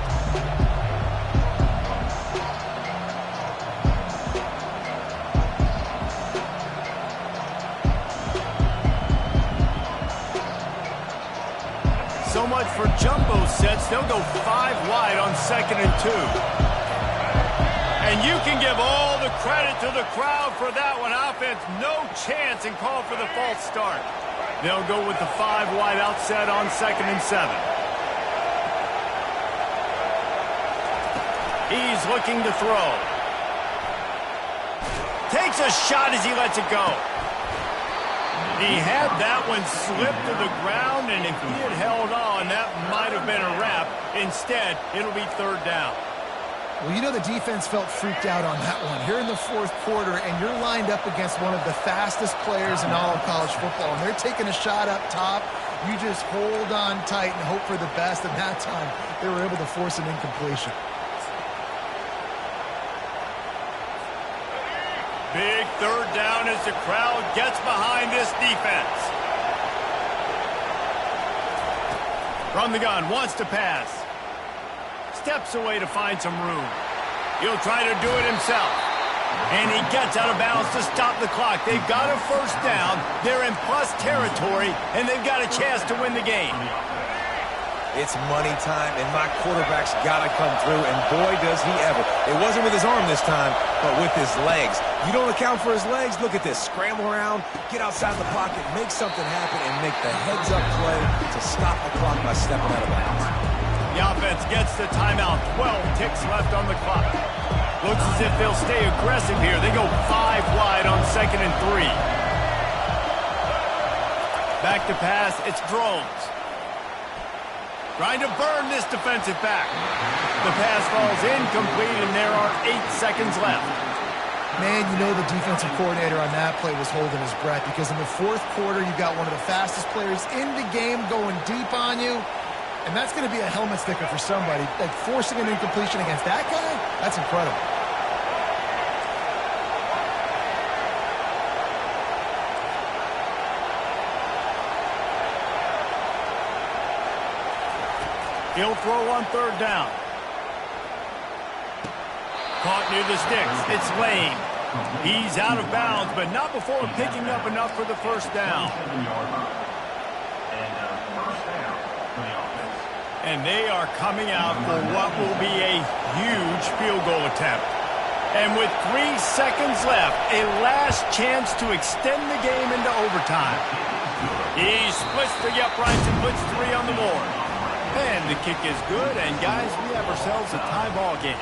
So much for jumbo sets. They'll go 5 wide on 2nd and 2. And you can give all the credit to the crowd for that one. Offense, no chance, and call for the false start. They'll go with the 5 wide outset on 2nd and 7. He's looking to throw. Takes a shot as he lets it go. He had that one slip to the ground, and if he had held on, that might have been a wrap. Instead, it'll be 3rd down. Well, you know the defense felt freaked out on that one. Here in the 4th quarter, and you're lined up against one of the fastest players in all of college football, and they're taking a shot up top. You just hold on tight and hope for the best, and that time they were able to force an incompletion. Big 3rd down as the crowd gets behind this defense. From the gun, wants to pass. Steps away to find some room. He'll try to do it himself. And he gets out of bounds to stop the clock. They've got a first down. They're in plus territory, and they've got a chance to win the game. It's money time, and my quarterback's got to come through, and boy, does he ever. It wasn't with his arm this time, but with his legs. You don't account for his legs? Look at this. Scramble around, get outside the pocket, make something happen, and make the heads-up play to stop the clock by stepping out of bounds. The offense gets the timeout. 12 ticks left on the clock. Looks as if they'll stay aggressive here. They go 5 wide on 2nd and 3. Back to pass, it's Drones. Trying to burn this defensive back. The pass falls incomplete, and there are 8 seconds left. Man, you know the defensive coordinator on that play was holding his breath, because in the 4th quarter, you got one of the fastest players in the game going deep on you, and that's going to be a helmet sticker for somebody. Like, forcing an incompletion against that guy, that's incredible. He'll throw on 3rd down. Caught near the sticks. It's Lane. He's out of bounds, but not before picking up enough for the first down. And they are coming out for what will be a huge field goal attempt. And with 3 seconds left, a last chance to extend the game into overtime. He splits the uprights and puts 3 on the board. And the kick is good, and guys, we have ourselves a tie ball game.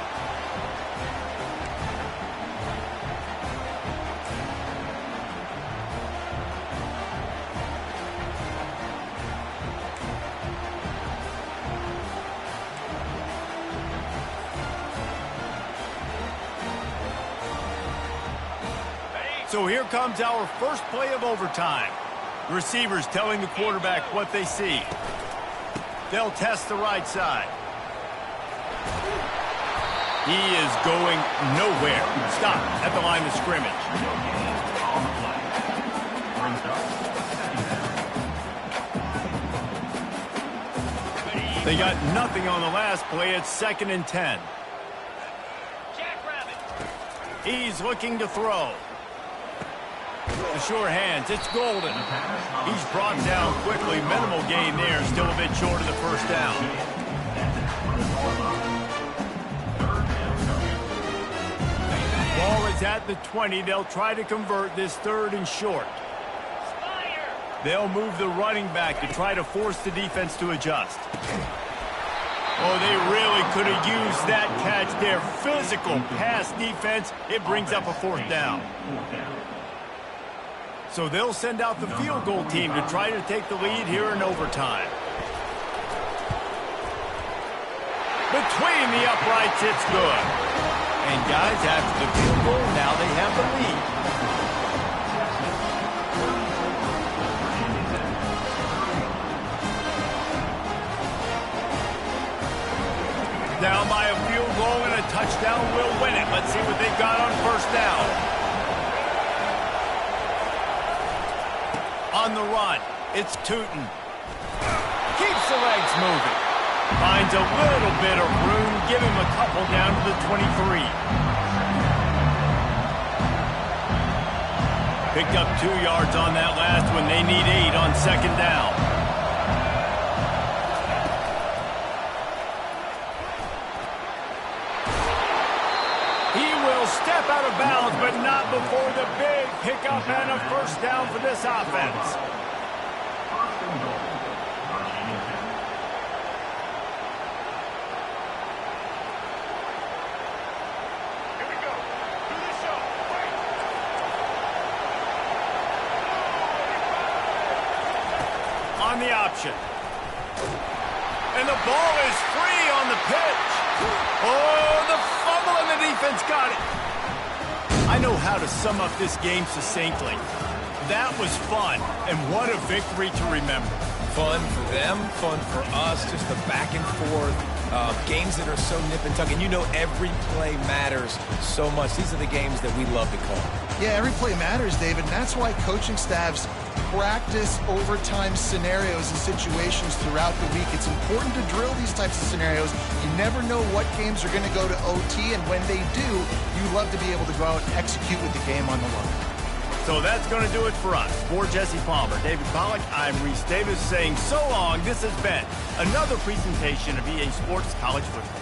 So here comes our first play of overtime. Receivers telling the quarterback what they see. They'll test the right side. He is going nowhere. Stop at the line of scrimmage. They got nothing on the last play. It's 2nd and 10. He's looking to throw. The sure hands. It's Golden. He's brought down quickly. Minimal gain there. Still a bit short of the first down. Ball is at the 20. They'll try to convert this 3rd and short. They'll move the running back to try to force the defense to adjust. Oh, they really could have used that catch there. Physical pass defense. It brings up a 4th down. So they'll send out the field goal team to try to take the lead here in overtime. Between the uprights, it's good. And guys, after the field goal, now they have the lead. Down by a field goal and a touchdown will win it. Let's see what they've got on 1st down. On the run, it's Tootin. Keeps the legs moving. Finds a little bit of room. Give him a couple down to the 23. Picked up 2 yards on that last one. They need 8 on 2nd down. He will step out of bounds, but not before the big pickup and a 1st down for this offense. On the option. And the ball is free on the pitch. Oh, the fumble and the defense got it. I know how to sum up this game succinctly. That was fun, and what a victory to remember. Fun for them, fun for us, just the back and forth. Games that are so nip and tuck, and you know every play matters so much. These are the games that we love to call. Yeah, every play matters, David, and that's why coaching staffs practice overtime scenarios and situations throughout the week. It's important to drill these types of scenarios. You never know what games are going to go to OT, and when they do, you love to be able to go out and execute with the game on the line. So that's going to do it for us. For Jesse Palmer, David Pollack, I'm Reese Davis saying so long. This has been another presentation of EA Sports College Football.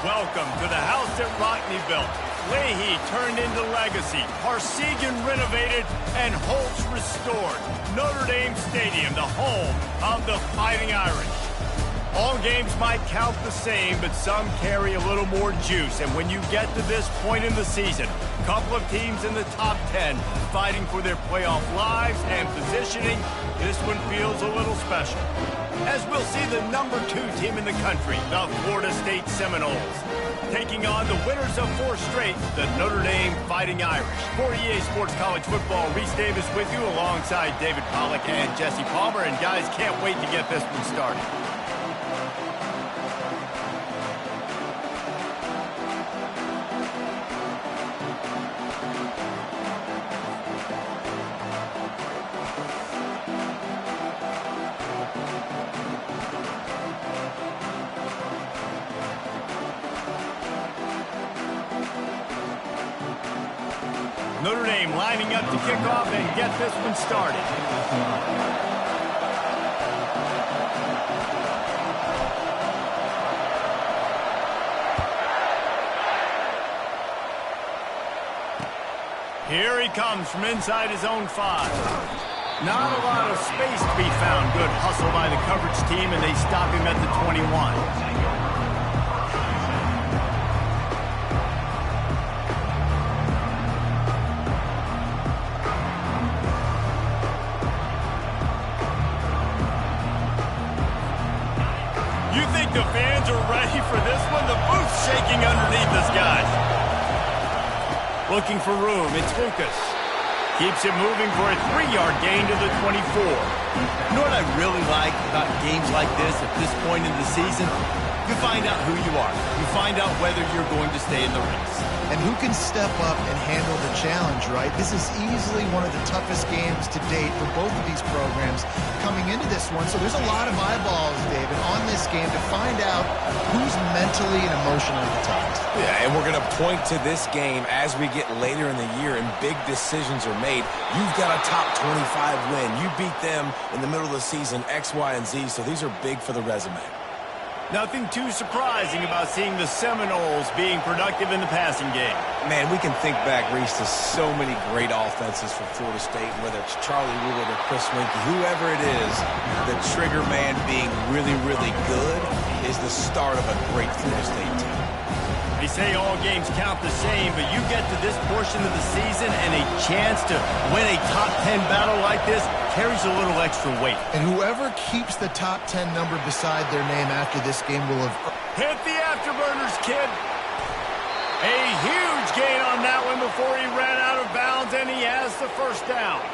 Welcome to the house that Rockne built. Leahy turned into legacy. Parsegan renovated and Holtz restored. Notre Dame Stadium, the home of the Fighting Irish. All games might count the same, but some carry a little more juice. And when you get to this point in the season, a couple of teams in the top 10 fighting for their playoff lives and positioning, this one feels a little special. As we'll see the number 2 team in the country, the Florida State Seminoles, taking on the winners of 4 straight, the Notre Dame Fighting Irish. For EA Sports College Football, Reese Davis with you alongside David Pollack and Jesse Palmer. And guys, can't wait to get this one started. Notre Dame lining up to kick off and get this one started. Here he comes from inside his own 5. Not a lot of space to be found. Good hustle by the coverage team, and they stop him at the 21. The fans are ready for this one. The booth's shaking underneath us, guys. Looking for room. It's Lucas. Keeps it moving for a 3-yard gain to the 24. You know what I really like about games like this at this point in the season? You find out who you are. You find out whether you're going to stay in the race. And who can step up and handle the challenge, right? This is easily one of the toughest games to date for both of these programs coming into this one. So there's a lot of eyeballs, David, on this game to find out who's mentally and emotionally the toughest. Yeah, and we're going to point to this game as we get later in the year and big decisions are made. You've got a top 25 win. You beat them in the middle of the season, X, Y, and Z, so these are big for the resume. Nothing too surprising about seeing the Seminoles being productive in the passing game. Man, we can think back, Reese, to so many great offenses for Florida State, whether it's Charlie Woolard or Chris Winkie, whoever it is, the trigger man being really, really good is the start of a great Florida State team. They say all games count the same, but you get to this portion of the season and a chance to win a top 10 battle like this carries a little extra weight. And whoever keeps the top 10 number beside their name after this game will have... Hit the afterburners, kid. A huge gain on that one before he ran out of bounds, and he has the first down.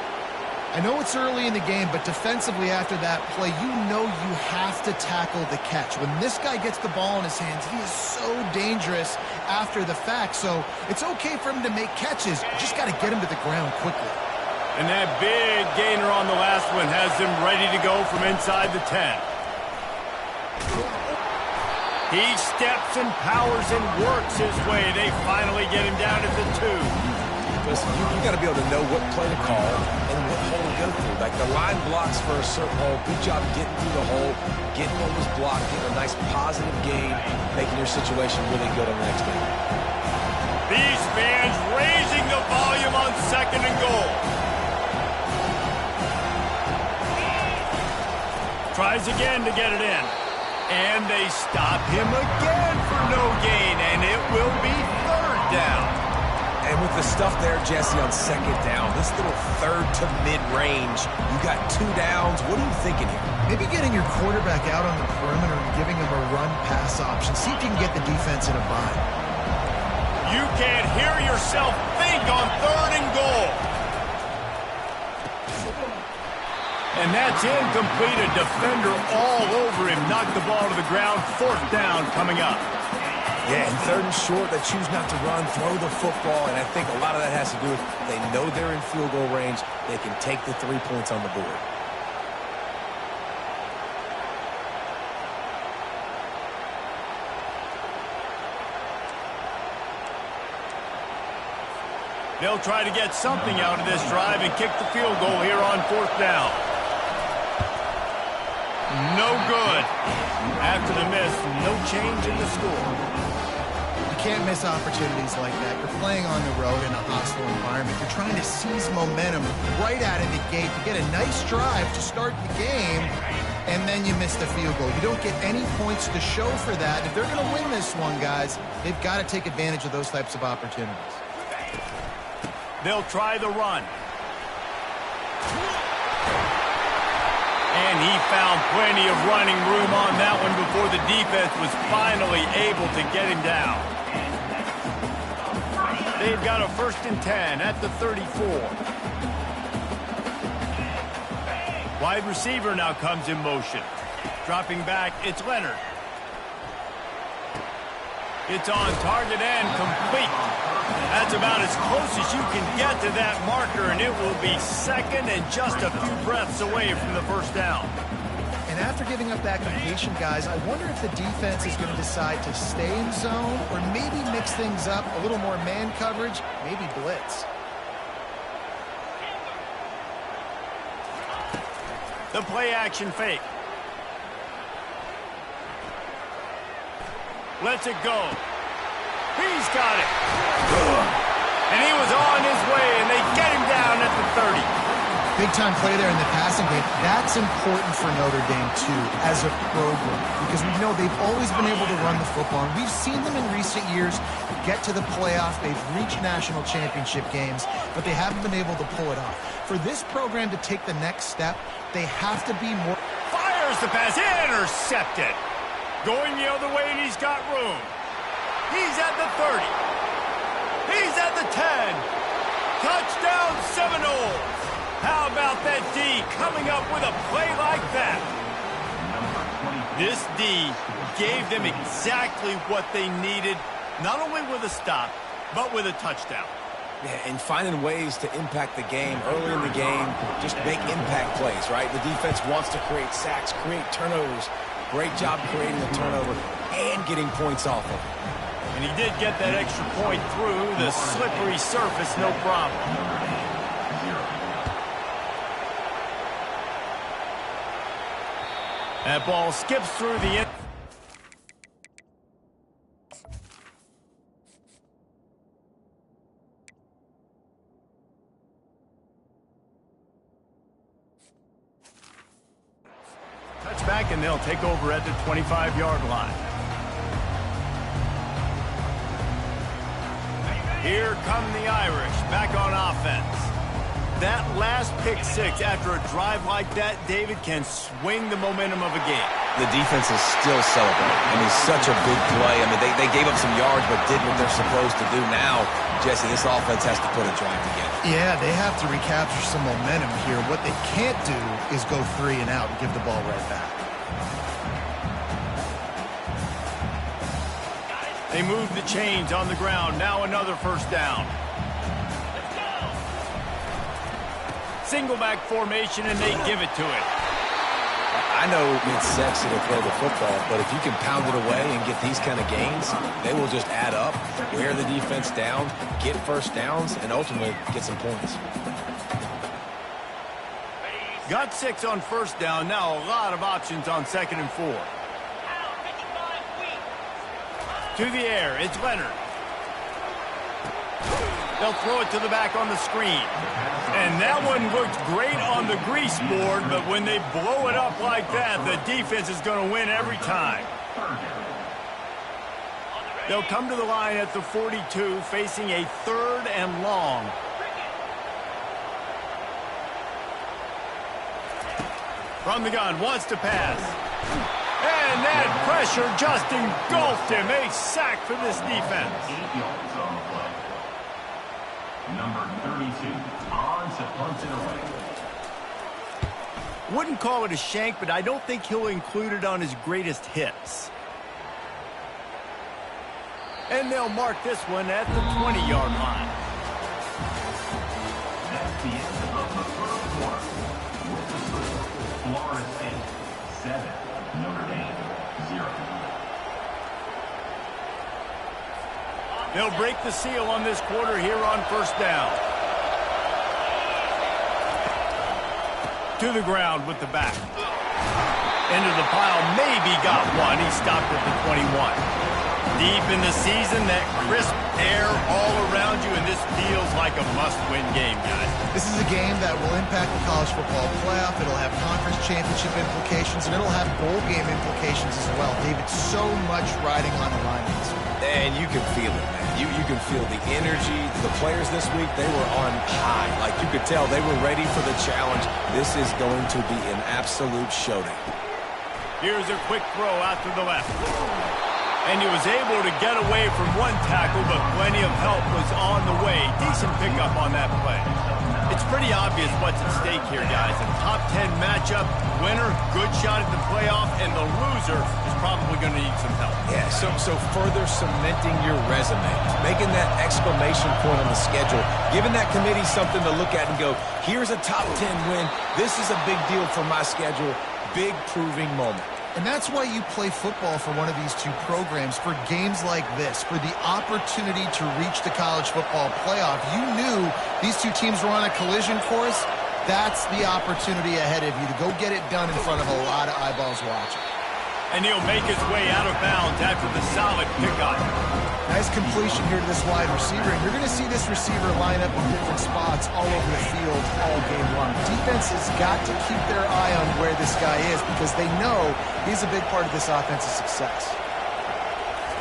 I know it's early in the game, but defensively after that play, you know you have to tackle the catch. When this guy gets the ball in his hands, he is so dangerous after the fact. So it's okay for him to make catches. You just got to get him to the ground quickly. And that big gainer on the last one has him ready to go from inside the 10. He steps and powers and works his way. They finally get him down at the 2. Listen, you got to be able to know what play to call and what hole to go through. Like the line blocks for a certain hole. Good job getting through the hole, getting what was blocked, getting a nice positive gain, making your situation really good on the next game. These fans raising the volume on 2nd and goal. Tries again to get it in. And they stop him again for no gain, and it will be 3rd down. And with the stuff there, Jesse, on 2nd down, this little 3rd to mid-range, you got 2 downs. What are you thinking here? Maybe getting your quarterback out on the perimeter and giving him a run-pass option. See if you can get the defense in a bind. You can't hear yourself think on 3rd and goal. And that's incomplete. A defender all over him. Knocked the ball to the ground. 4th down coming up. Yeah, and 3rd and short, they choose not to run, throw the football, and I think a lot of that has to do with they know they're in field goal range. They can take the 3 points on the board. They'll try to get something out of this drive and kick the field goal here on 4th down. No good. After the miss, no change in the score. can't miss opportunities like that. You're playing on the road in a hostile environment. You're trying to seize momentum right out of the gate to get a nice drive to start the game, and then you miss the field goal. You don't get any points to show for that. If they're going to win this one, guys, they've got to take advantage of those types of opportunities. They'll try the run. And he found plenty of running room on that one before the defense was finally able to get him down. They've got a 1st and 10 at the 34. Wide receiver now comes in motion. Dropping back, it's Leonard. It's on target and complete. That's about as close as you can get to that marker, and it will be 2nd and just a few breaths away from the 1st down. And after giving up that completion, guys, I wonder if the defense is going to decide to stay in zone or maybe mix things up, a little more man coverage, maybe blitz. The play action fake. Lets it go. He's got it. And he was on his way, and they get him down at the 30. Big-time play there in the passing game. That's important for Notre Dame, too, as a program, because we know they've always been able to run the football. And we've seen them in recent years get to the playoff. They've reached national championship games, but they haven't been able to pull it off. For this program to take the next step, they have to be more... Fires the pass, intercepted. Going the other way, and he's got room. He's at the 30. He's at the 10. Touchdown, Seminoles. How about that D coming up with a play like that? This D gave them exactly what they needed, not only with a stop, but with a touchdown. Yeah, and finding ways to impact the game early in the game, just make impact plays, right? The defense wants to create sacks, create turnovers. Great job creating a turnover and getting points off of it. And he did get that extra point through the slippery surface, no problem. That ball skips through the end. Touchback, and they'll take over at the 25-yard line. Here come the Irish back on offense. That last pick six after a drive like that, David, can swing the momentum of a game. The defense is still celebrating. I mean, such a big play. I mean, they gave up some yards but did what they're supposed to do. Now, Jesse, this offense has to put a drive together. Yeah, they have to recapture some momentum here. What they can't do is go 3 and out and give the ball right back. They move the chains on the ground. Now another 1st down. Single back formation, and they give it to it. I know it's sexy to play the football, but if you can pound it away and get these kind of gains, they will just add up, wear the defense down, get 1st downs, and ultimately get some points. Got 6 on 1st down. Now a lot of options on 2nd and 4. To the air, it's Leonard. They'll throw it to the back on the screen. And that one looked great on the grease board, but when they blow it up like that, the defense is going to win every time. They'll come to the line at the 42, facing a 3rd and long. From the gun, wants to pass. And that pressure just engulfed him. A sack for this defense. 8 yards on the play. Number 32, on to punt it away. Wouldn't call it a shank, but I don't think he'll include it on his greatest hits. And they'll mark this one at the 20-yard line. That's the end of the 1st quarter. With the score, Florida State 7, Notre Dame 0. They'll break the seal on this quarter here on 1st down. To the ground with the back. Into the pile, maybe got one. He stopped at the 21. Deep in the season, that crisp air all around you, and this feels like a must-win game, guys. This is a game that will impact the college football playoff. It'll have conference championship implications, and it'll have bowl game implications as well. David, so much riding on the line. And you can feel it, man. You can feel the energy. The players this week, they were on high. Like you could tell, they were ready for the challenge. This is going to be an absolute showdown. Here's a quick throw out to the left. And he was able to get away from one tackle, but plenty of help was on the way. Decent pickup on that play. It's pretty obvious what's at stake here, guys. A top 10 matchup, winner, good shot at the playoff, and the loser is probably going to need some help. Yeah, so further cementing your resume, making that exclamation point on the schedule, giving that committee something to look at and go, here's a top 10 win. This is a big deal for my schedule. Big proving moment. And that's why you play football for one of these two programs, for games like this, for the opportunity to reach the college football playoff. You knew these two teams were on a collision course. That's the opportunity ahead of you to go get it done in front of a lot of eyeballs watching. And he'll make his way out of bounds after the solid pickup. Nice completion here to this wide receiver, and you're going to see this receiver line up in different spots all over the field all game long. Defense has got to keep their eye on where this guy is because they know he's a big part of this offense's success.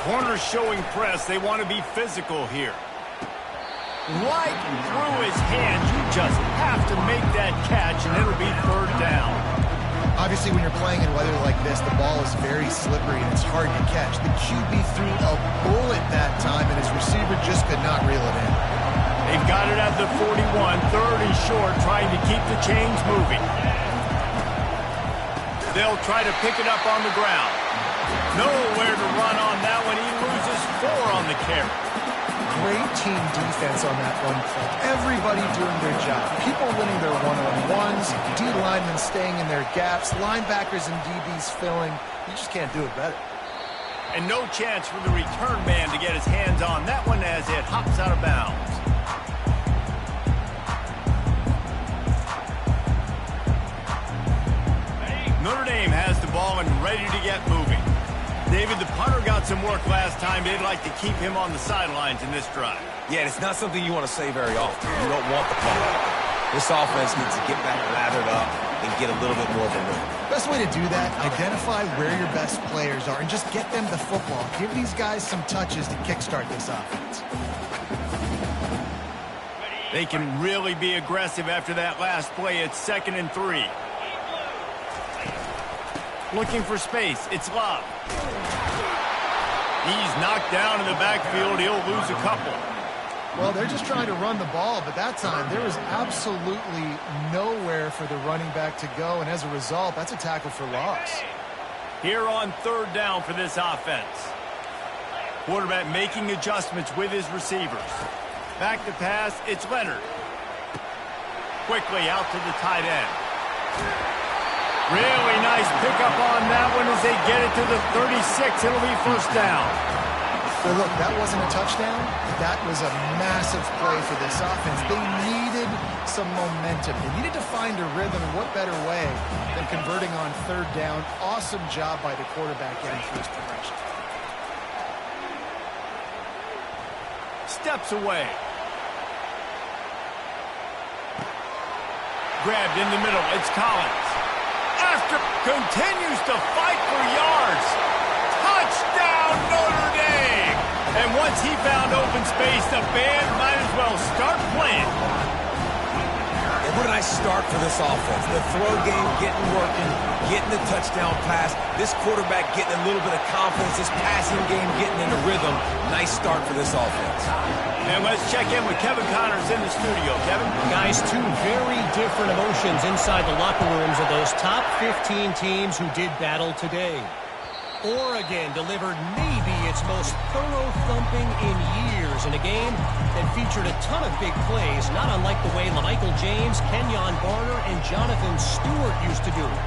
Corners showing press. They want to be physical here. Right through his hands. You just have to make that catch, and it'll be third down. Obviously, when you're playing in weather like this, the ball is very slippery and it's hard to catch. The QB threw a bullet that time, and his receiver just could not reel it in. They've got it at the 41, third and short, trying to keep the chains moving. They'll try to pick it up on the ground. Nowhere to run on that one. He loses 4 on the carry. Great team defense on that run play. Everybody doing their job. People winning their one-on-ones, D linemen staying in their gaps, linebackers and DBs filling. You just can't do it better. And no chance for the return man to get his hands on that one as it hops out of bounds. Notre Dame has the ball and ready to get moving. David, the punter got some work last time. They'd like to keep him on the sidelines in this drive. Yeah, it's not something you want to say very often. You don't want the punter. This offense needs to get back lathered up and get a little bit more of a rhythm. Best way to do that, identify where your best players are and just get them the football. Give these guys some touches to kickstart this offense. They can really be aggressive after that last play. It's 2nd and 3. Looking for space. It's Love. He's knocked down in the backfield. He'll lose a couple. Well, they're just trying to run the ball, but that time there was absolutely nowhere for the running back to go, and as a result, that's a tackle for loss. Here on 3rd down for this offense. Quarterback making adjustments with his receivers. Back to pass, it's Leonard. Quickly out to the tight end. Really nice pickup on that one as they get it to the 36. It'll be 1st down. So look, that wasn't a touchdown. That was a massive play for this offense. They needed some momentum. They needed to find a rhythm, and what better way than converting on 3rd down. Awesome job by the quarterback getting through his progression. Steps away. Grabbed in the middle. It's Collins. After continues to fight for yards. Touchdown, Notre Dame! And once he found open space, the band might as well start playing. And what a nice start for this offense. The throw game getting working, getting the touchdown pass. This quarterback getting a little bit of confidence. This passing game getting in a rhythm. Nice start for this offense. And let's check in with Kevin Connors in the studio. Kevin? Guys, 2 very different emotions inside the locker rooms of those top 15 teams who did battle today. Oregon delivered maybe its most thorough thumping in years in a game that featured a ton of big plays, not unlike the way Michael James, Kenyon Barner, and Jonathan Stewart used to do it.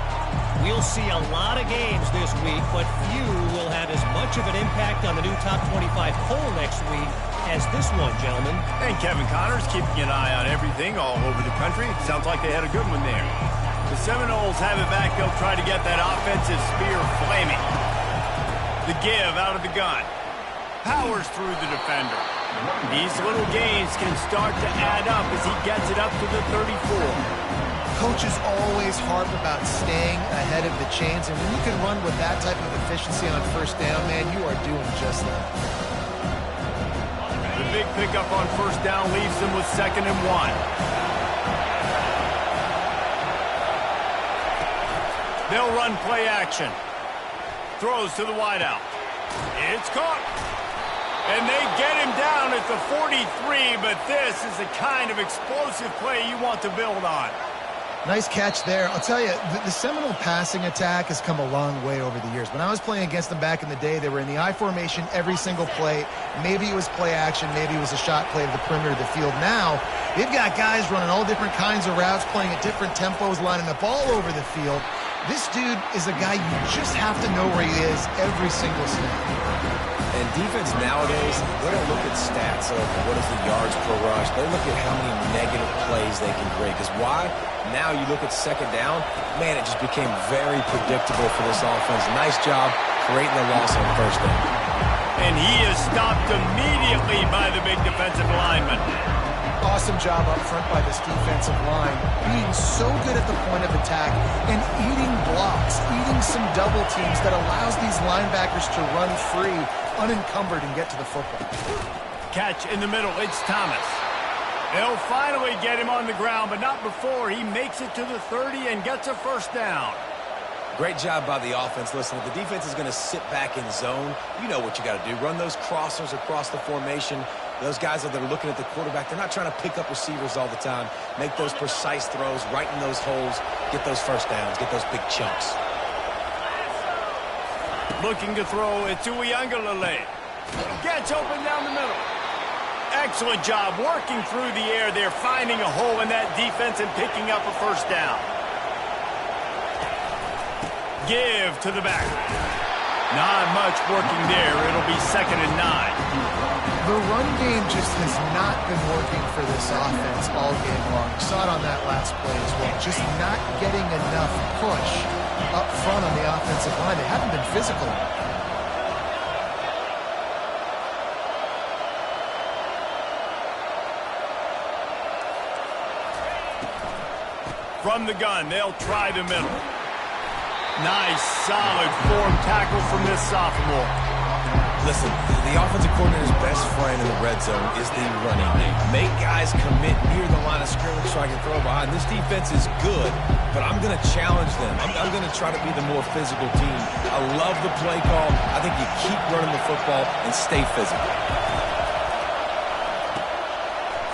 We'll see a lot of games this week, but few will have as much of an impact on the new top 25 poll next week as this one, gentlemen. And Kevin Connors keeping an eye on everything all over the country. Sounds like they had a good one there. The Seminoles have it back. They'll try to get that offensive spear flaming. The give out of the gun. Powers through the defender. These little gains can start to add up as he gets it up to the 34. Coaches always harp about staying ahead of the chains, and when you can run with that type of efficiency on first down, man, you are doing just that. The big pickup on first down leaves them with 2nd and 1. They'll run play action. Throws to the wideout. It's caught. And they get him down at the 43, but this is the kind of explosive play you want to build on. Nice catch there. I'll tell you, the Seminole passing attack has come a long way over the years. When I was playing against them back in the day, they were in the I formation every single play. Maybe it was play action. Maybe it was a shot play to the perimeter of the field. Now, they've got guys running all different kinds of routes, playing at different tempos, lining up all over the field. This dude is a guy you just have to know where he is every single snap. And defense nowadays, they don't look at stats of what is the yards per rush. They look at how many negative plays they can create. Because why? Now you look at 2nd down, man, it just became very predictable for this offense. Nice job creating the loss on first down. And he is stopped immediately by the big defensive lineman. Awesome job up front by this defensive line, being so good at the point of attack and eating blocks, eating some double teams that allows these linebackers to run free, unencumbered, and get to the football. Catch in the middle. It's Thomas. They'll finally get him on the ground, but not before he makes it to the 30 and gets a first down. Great job by the offense. Listen, if the defense is going to sit back in zone, you know what you got to do. Run those crossers across the formation. Those guys that are looking at the quarterback, they're not trying to pick up receivers all the time. Make those precise throws, right in those holes, get those first downs, get those big chunks. Looking to throw it to Uiagalelei. Gets open down the middle. Excellent job working through the air there, finding a hole in that defense and picking up a first down. Give to the back. Not much working there. It'll be 2nd and 9. The run game just has not been working for this offense all game long. You saw it on that last play as well. Just not getting enough push up front on the offensive line. They haven't been physical. From the gun, they'll try the middle. Nice, solid form tackle from this sophomore. Listen, the offensive coordinator's best friend in the red zone is the running game. Make guys commit near the line of scrimmage so I can throw behind. This defense is good, but I'm going to challenge them. I'm going to try to be the more physical team. I love the play call. I think you keep running the football and stay physical.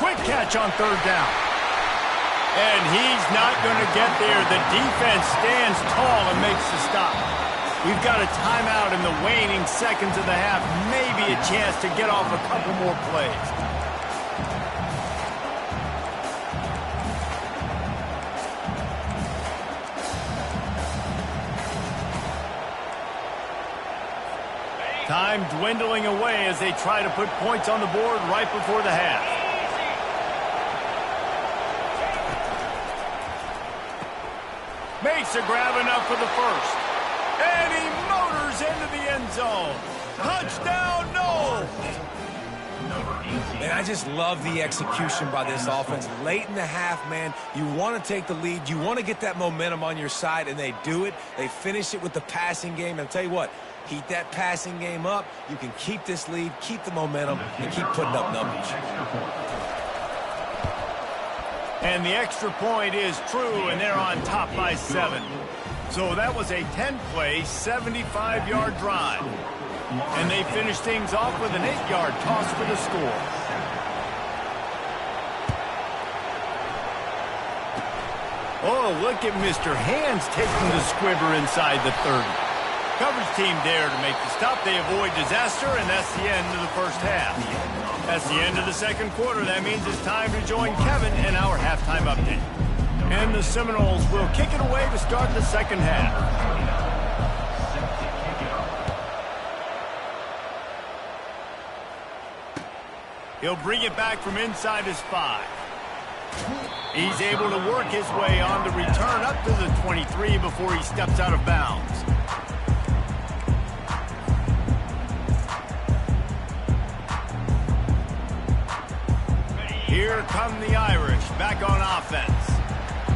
Quick catch on 3rd down. And he's not going to get there. The defense stands tall and makes the stop. We've got a timeout in the waning seconds of the half. Maybe a chance to get off a couple more plays. Time dwindling away as they try to put points on the board right before the half. Makes a grab enough for the first. And he motors into the end zone. Touchdown, no! And I just love the execution by this offense. Late in the half, man, you want to take the lead. You want to get that momentum on your side, and they do it. They finish it with the passing game. And I'll tell you what, heat that passing game up. You can keep this lead, keep the momentum, and keep putting up numbers. And the extra point is true, and they're on top by 7. So that was a 10-play, 75-yard drive. And they finish things off with an 8-yard toss for the score. Oh, look at Mr. Hands taking the squibber inside the 30. Coverage team there to make the stop. They avoid disaster, and that's the end of the first half. That's the end of the second quarter. That means it's time to join Kevin in our halftime update. And the Seminoles will kick it away to start the second half. He'll bring it back from inside his 5. He's able to work his way on the return up to the 23 before he steps out of bounds. here come the Irish, back on offense.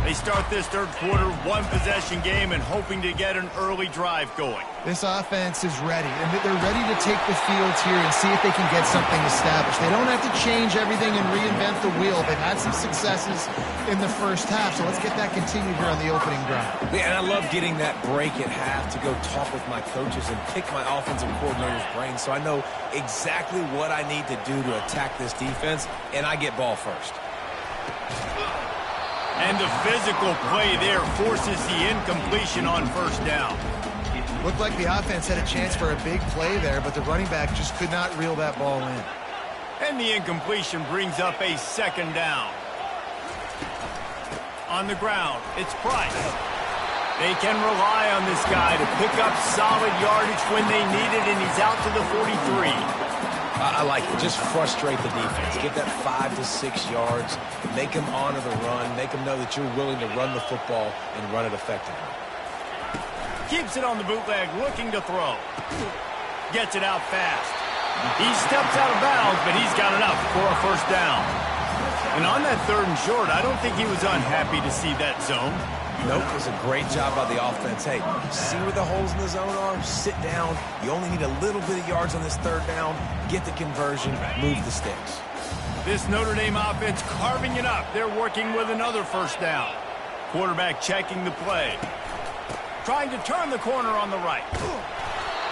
They start this third quarter, one-possession game, and hoping to get an early drive going. This offense is ready, and they're ready to take the field here and see if they can get something established. They don't have to change everything and reinvent the wheel. They've had some successes in the first half, so let's get that continued here on the opening drive. Yeah, and I love getting that break at half to go talk with my coaches and pick my offensive coordinator's brain so I know exactly what I need to do to attack this defense, and I get ball first. And the physical play there forces the incompletion on first down. Looked like the offense had a chance for a big play there, but the running back just could not reel that ball in. And the incompletion brings up a second down. On the ground, it's Price. They can rely on this guy to pick up solid yardage when they need it, and he's out to the 43. I like it. Just frustrate the defense. Get that 5 to 6 yards. Make them honor the run. Make them know that you're willing to run the football and run it effectively. Keeps it on the bootleg, looking to throw. Gets it out fast. He steps out of bounds, but he's got enough for a first down. And on that third and short, I don't think he was unhappy to see that zone. Nope, it was a great job by the offense. Hey, see where the holes in the zone are? Sit down. You only need a little bit of yards on this third down. Get the conversion. Move the sticks. This Notre Dame offense carving it up. They're working with another first down. Quarterback checking the play. Trying to turn the corner on the right.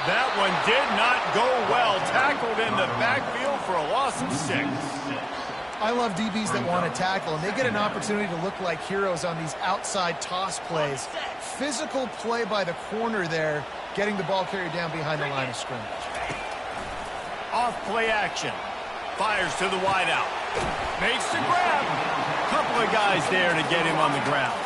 That one did not go well. Tackled in the backfield for a loss of 6. I love DBs that want to tackle, and they get an opportunity to look like heroes on these outside toss plays. Physical play by the corner there, getting the ball carried down behind the line of scrimmage. Off play action. Fires to the wideout. Makes the grab. Couple of guys there to get him on the ground.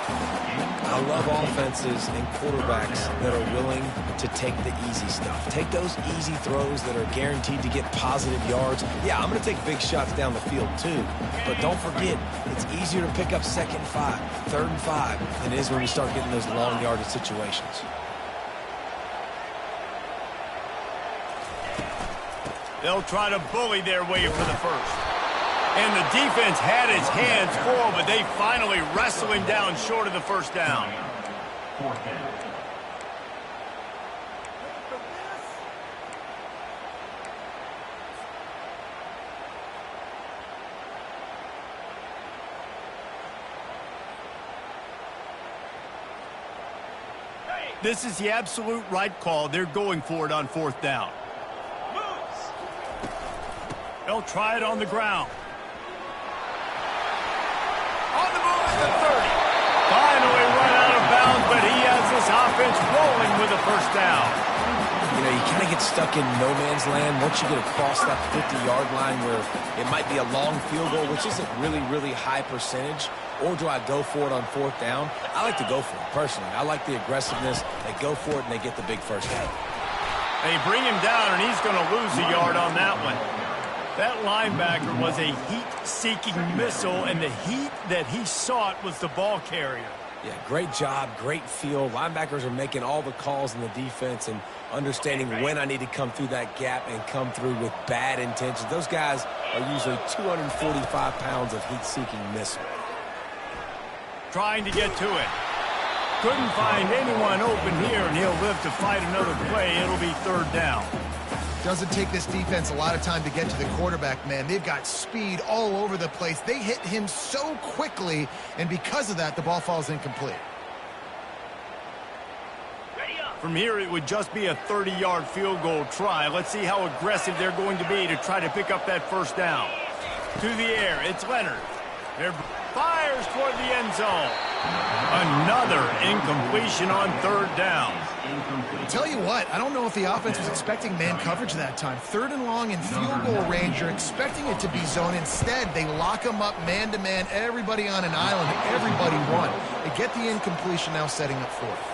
I love offenses and quarterbacks that are willing to take the easy stuff. Take those easy throws that are guaranteed to get positive yards. Yeah, I'm going to take big shots down the field too. But don't forget, it's easier to pick up 2nd and 5, 3rd and 5 than it is when we start getting those long yardage situations. They'll try to bully their way for the first. And the defense had its hands full, but they finally wrestle him down short of the first down. Fourth down. This is the absolute right call. They're going for it on 4th down. They'll try it on the ground. On the move at the 30. Finally run out of bounds, but he has this offense rolling with a first down. You know, you kind of get stuck in no man's land once you get across that 50-yard line where it might be a long field goal, which isn't really high percentage, or do I go for it on 4th down? I like to go for it, personally. I like the aggressiveness. They go for it, and they get the big first down. They bring him down, and he's going to lose a yard on that one. That linebacker was a heat-seeking missile, and the heat that he sought was the ball carrier. Yeah, great job, great feel. Linebackers are making all the calls in the defense and understanding when I need to come through that gap and come through with bad intentions. Those guys are usually 245 pounds of heat-seeking missile. Trying to get to it. Couldn't find anyone open here, and he'll live to fight another play. It'll be 3rd down. Doesn't take this defense a lot of time to get to the quarterback, man. They've got speed all over the place. They hit him so quickly, and because of that, the ball falls incomplete. From here, it would just be a 30-yard field goal try. Let's see how aggressive they're going to be to try to pick up that first down. To the air, it's Leonard. They're fires toward the end zone. Another incompletion on 3rd down. Tell you what, I don't know if the offense was expecting man coverage that time. 3rd and long in field goal range, you're expecting it to be zone. Instead, they lock them up man-to-man, everybody on an island, everybody won. They get the incompletion, now setting up 4th.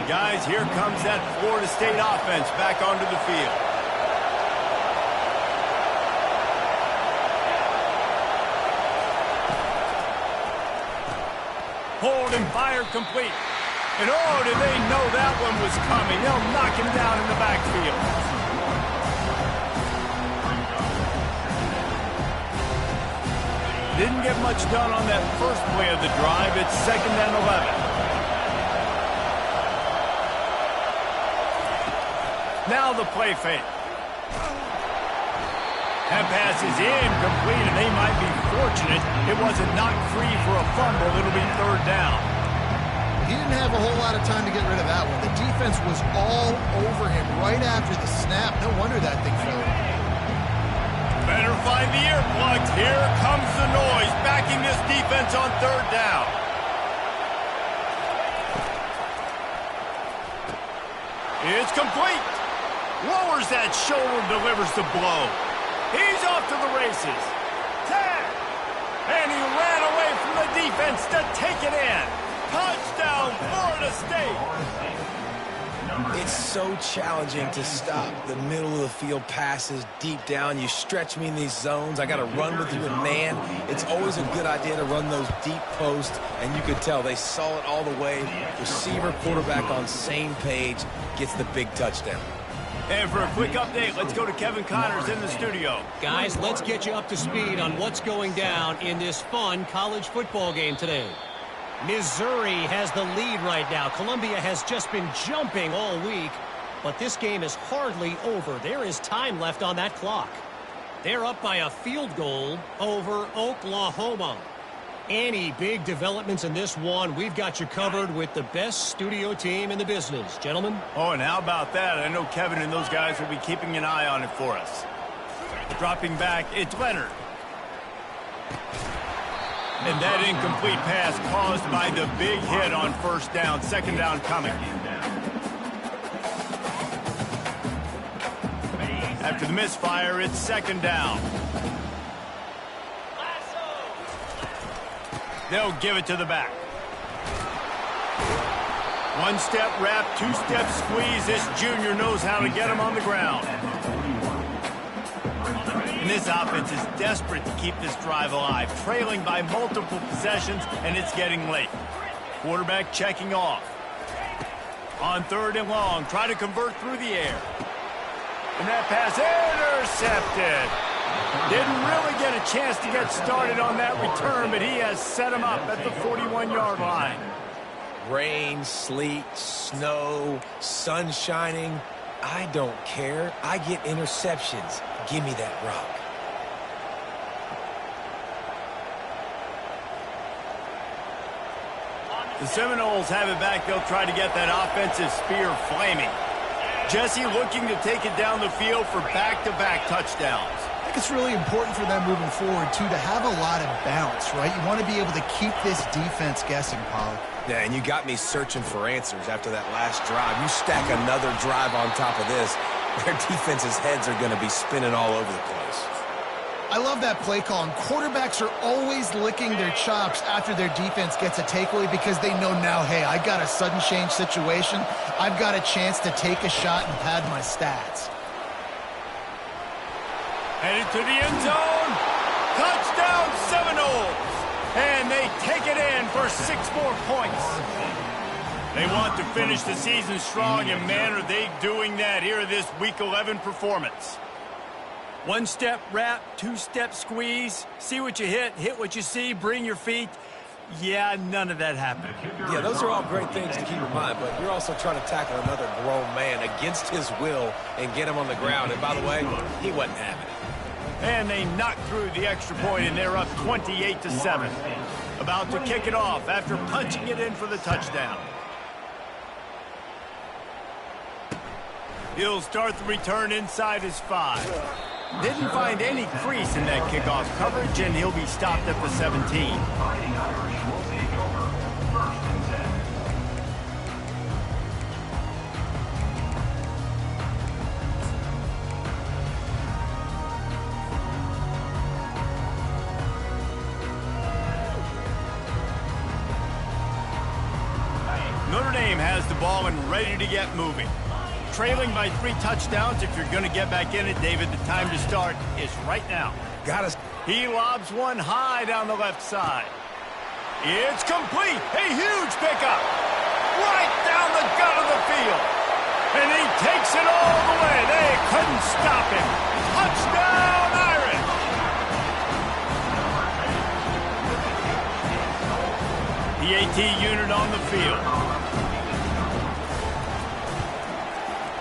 Guys, here comes that Florida State offense back onto the field. Hold and fire complete. And oh, did they know that one was coming. They'll knock him down in the backfield. Didn't get much done on that first play of the drive. It's 2nd and 11. Now the play fake. That pass is incomplete, and they might be fortunate it wasn't knocked free for a fumble. It'll be 3rd down. He didn't have a whole lot of time to get rid of that one. The defense was all over him right after the snap. No wonder that thing fell. Better find the earplugs. Here comes the noise, backing this defense on 3rd down. It's complete. Lowers that shoulder, delivers the blow. He's off to the races. Tag. And he ran away from the defense to take it in. Touchdown, Florida State. It's so challenging to stop the middle of the field passes deep down. You stretch me in these zones. I got to run with you in man. It's always a good idea to run those deep posts, and you could tell they saw it all the way. Receiver, quarterback on same page, gets the big touchdown. And for a quick update, let's go to Kevin Connors in the studio. Guys, let's get you up to speed on what's going down in this fun college football game today. Missouri has the lead right now. Columbia has just been jumping all week, but this game is hardly over. There is time left on that clock. They're up by a field goal over Oklahoma. Any big developments in this one, we've got you covered with the best studio team in the business. Gentlemen? Oh, and how about that? I know Kevin and those guys will be keeping an eye on it for us. Dropping back, it's Leonard. And that incomplete pass caused by the big hit on 1st down. 2nd down coming. After the misfire, it's 2nd down. They'll give it to the back. 1-step wrap, 2-step squeeze. This junior knows how to get him on the ground. And this offense is desperate to keep this drive alive, trailing by multiple possessions, and it's getting late. Quarterback checking off. On 3rd and long, try to convert through the air. And that pass intercepted. Didn't really get a chance to get started on that return, but he has set him up at the 41-yard line. Rain, sleet, snow, sun shining. I don't care. I get interceptions. Give me that rock. The Seminoles have it back. They'll try to get that offensive spear flaming. Jesse looking to take it down the field for back-to-back touchdowns. I think it's really important for them moving forward, too, to have a lot of bounce, right? You want to be able to keep this defense guessing, Pollock. Yeah, and you got me searching for answers after that last drive. You stack another drive on top of this, their defense's heads are going to be spinning all over the place. I love that play call, and quarterbacks are always licking their chops after their defense gets a takeaway because they know now, hey, I got a sudden change situation. I've got a chance to take a shot and pad my stats. Headed to the end zone. Touchdown Seminoles. And they take it in for 6 more points. They want to finish the season strong, and man, are they doing that here in this Week 11 performance. 1-step wrap, 2-step squeeze. See what you hit what you see, bring your feet. Yeah, none of that happened. Yeah, those are all great things to keep in mind, but you're also trying to tackle another grown man against his will and get him on the ground. And by the way, he wasn't having it. And they knock through the extra point, and they're up 28-7. About to kick it off after punching it in for the touchdown. He'll start the return inside his 5. Didn't find any crease in that kickoff coverage, and he'll be stopped at the 17. Notre Dame has the ball and ready to get moving. Trailing by 3 touchdowns. If you're going to get back in it, David, the time to start is right now. Got us. He lobs one high down the left side. It's complete. A huge pickup. Right down the gut of the field. And he takes it all the way. They couldn't stop him. Touchdown, Irish. PAT unit on the field.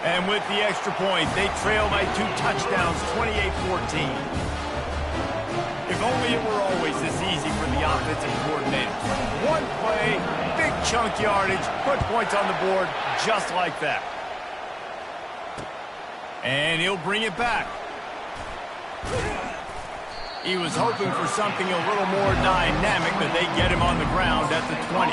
And with the extra point, they trail by 2 touchdowns, 28-14. If only it were always this easy for the offensive coordinator. One play, big chunk yardage, put points on the board just like that. And he'll bring it back. He was hoping for something a little more dynamic, but they get him on the ground at the 20.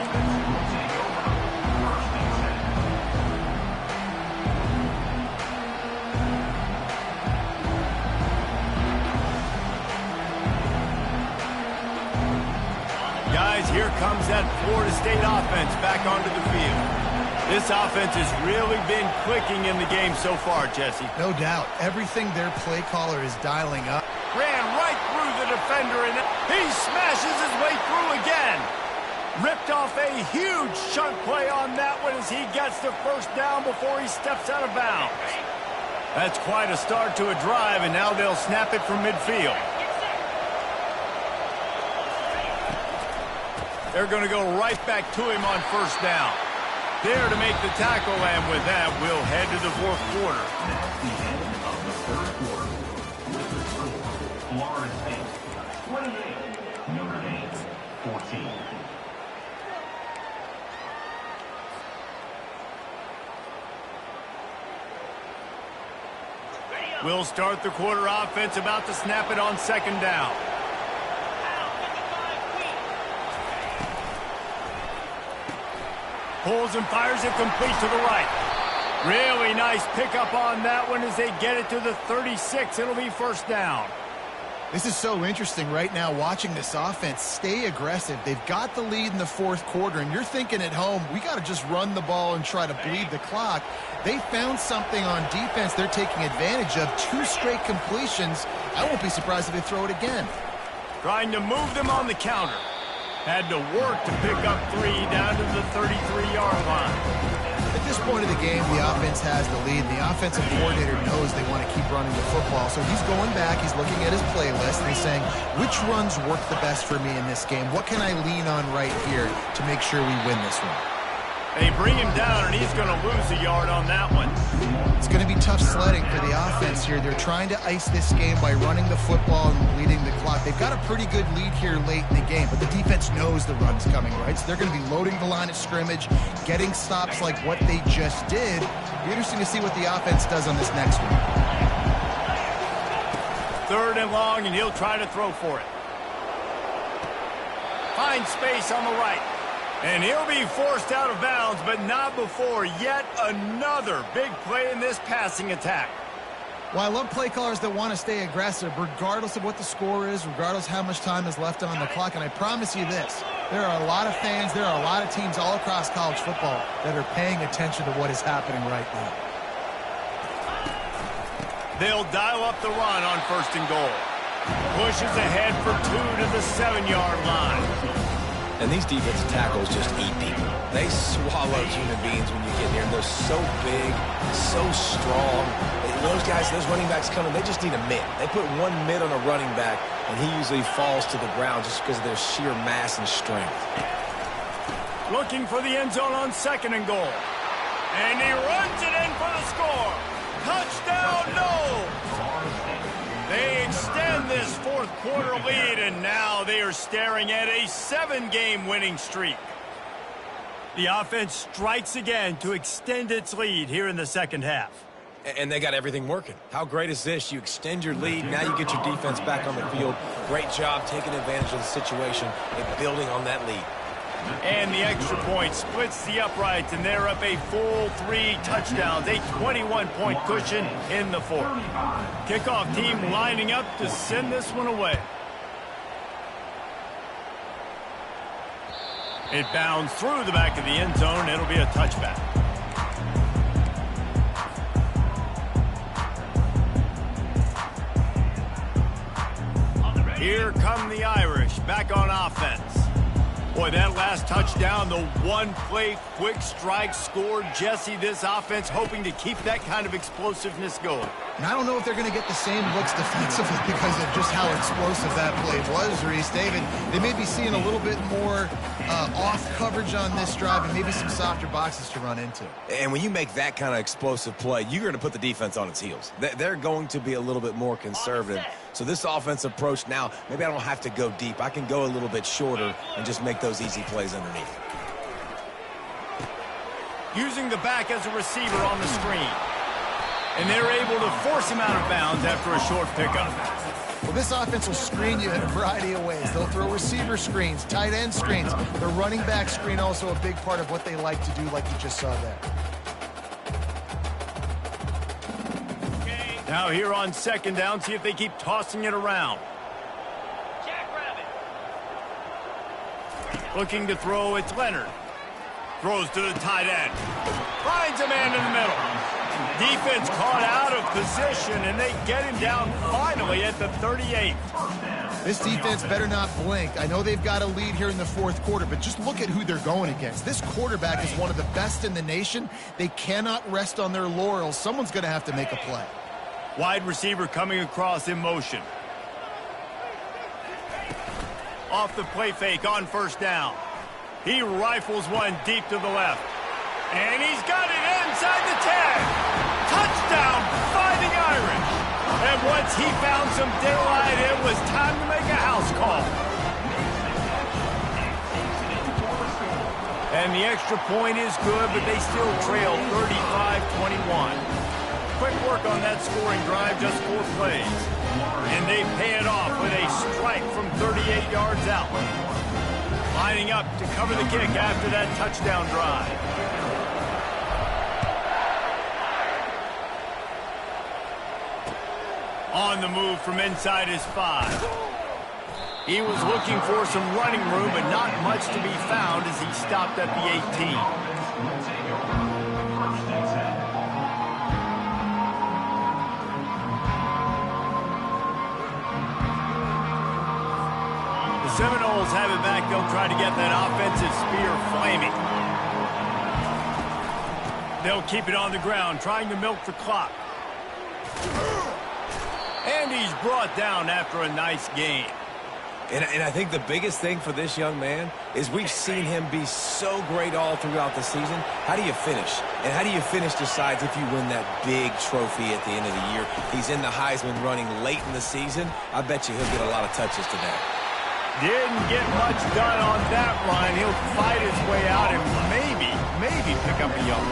Guys, here comes that Florida State offense back onto the field. This offense has really been clicking in the game so far, Jesse. No doubt. Everything their play caller is dialing up. Ran right through the defender, and he smashes his way through again. Ripped off a huge chunk play on that one as he gets the first down before he steps out of bounds. That's quite a start to a drive, and now they'll snap it from midfield. They're going to go right back to him on first down. There to make the tackle, and with that, we'll head to the fourth quarter. That's the end of the third quarter. With the score, Florida State 28, Notre Dame 14. We'll start the quarter offense, about to snap it on second down. Pulls and fires it complete to the right. Really nice pickup on that one as they get it to the 36. It'll be first down. This is so interesting right now watching this offense stay aggressive. They've got the lead in the fourth quarter, and you're thinking at home, we got to just run the ball and try to bleed the clock. They found something on defense they're taking advantage of. 2 straight completions. I won't be surprised if they throw it again. Trying to move them on the counter. Had to work to pick up 3 down to the 33-yard line. At this point of the game, the offense has the lead. The offensive coordinator knows they want to keep running the football. So he's going back, he's looking at his playlist, and he's saying, which runs work the best for me in this game? What can I lean on right here to make sure we win this one? They bring him down, and he's going to lose a yard on that one. It's going to be tough sledding for the offense here. They're trying to ice this game by running the football and bleeding the clock. They've got a pretty good lead here late in the game, but the defense knows the run's coming, right? So they're going to be loading the line of scrimmage, getting stops like what they just did. It'll be interesting to see what the offense does on this next one. 3rd and long, and he'll try to throw for it. Finds space on the right. And he'll be forced out of bounds, but not before yet another big play in this passing attack. Well, I love play callers that want to stay aggressive, regardless of what the score is, regardless how much time is left on the clock. And I promise you this, there are a lot of fans, there are a lot of teams all across college football that are paying attention to what is happening right now. They'll dial up the run on 1st and goal. Pushes ahead for 2 to the 7-yard line. And these defensive tackles just eat people. They swallow human beings when you get near them. They're so big, so strong. Those guys, those running backs coming, they just need a mid. They put 1 mid on a running back, and he usually falls to the ground just because of their sheer mass and strength. Looking for the end zone on 2nd and goal. And he runs it in for the score. Touchdown, no! They extend this fourth quarter lead, and now they are staring at a 7-game winning streak. The offense strikes again to extend its lead here in the second half. And they got everything working. How great is this? You extend your lead, now you get your defense back on the field. Great job taking advantage of the situation and building on that lead. And the extra point splits the uprights, and they're up a full 3 touchdowns, a 21-point cushion in the fourth. Kickoff team lining up to send this one away. It bounds through the back of the end zone. It'll be a touchback. Here come the Irish back on offense. Boy, that last touchdown, the one-play quick strike scored. Jesse, this offense hoping to keep that kind of explosiveness going. And I don't know if they're going to get the same looks defensively because of just how explosive that play was, Reese. David, they may be seeing a little bit more off coverage on this drive and maybe some softer boxes to run into. And when you make that kind of explosive play, you're going to put the defense on its heels. They're going to be a little bit more conservative. So this offensive approach now, maybe I don't have to go deep. I can go a little bit shorter and just make those easy plays underneath. Using the back as a receiver on the screen. And they're able to force him out of bounds after a short pickup. Well, this offense will screen you in a variety of ways. They'll throw receiver screens, tight end screens. The running back screen also a big part of what they like to do, like you just saw there. Now here on second down, see if they keep tossing it around. Jackrabbit. Looking to throw, it's Leonard. Throws to the tight end. Finds a man in the middle. Defense caught out of position, and they get him down finally at the 38. This defense better not blink. I know they've got a lead here in the fourth quarter, but just look at who they're going against. This quarterback is one of the best in the nation. They cannot rest on their laurels. Someone's going to have to make a play. Wide receiver coming across in motion. Off the play fake on first down. He rifles one deep to the left. And he's got it inside the 10. Touchdown, Fighting Irish. And once he found some daylight, it was time to make a house call. And the extra point is good, but they still trail 35-21. Quick work on that scoring drive, just 4 plays. And they pay it off with a strike from 38 yards out. Lining up to cover the kick after that touchdown drive. On the move from inside his 5. He was looking for some running room, but not much to be found as he stopped at the 18. The Seminoles have it back. They'll try to get that offensive spear flaming. They'll keep it on the ground, trying to milk the clock. And he's brought down after a nice game. And I think the biggest thing for this young man is we've seen him be so great all throughout the season. How do you finish? And how do you finish decides if you win that big trophy at the end of the year. He's in the Heisman running late in the season. I bet you he'll get a lot of touches today. Didn't get much done on that run. He'll fight his way out and maybe pick up a yard.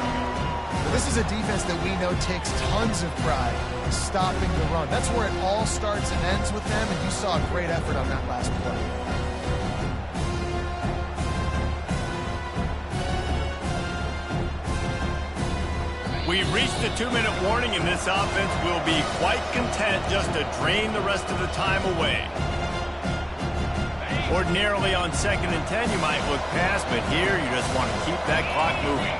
This is a defense that we know takes tons of pride stopping the run. That's where it all starts and ends with them, and you saw a great effort on that last play. We've reached the 2-minute warning, and this offense will be quite content just to drain the rest of the time away. Ordinarily on 2nd and 10, you might look past, but here you just want to keep that clock moving.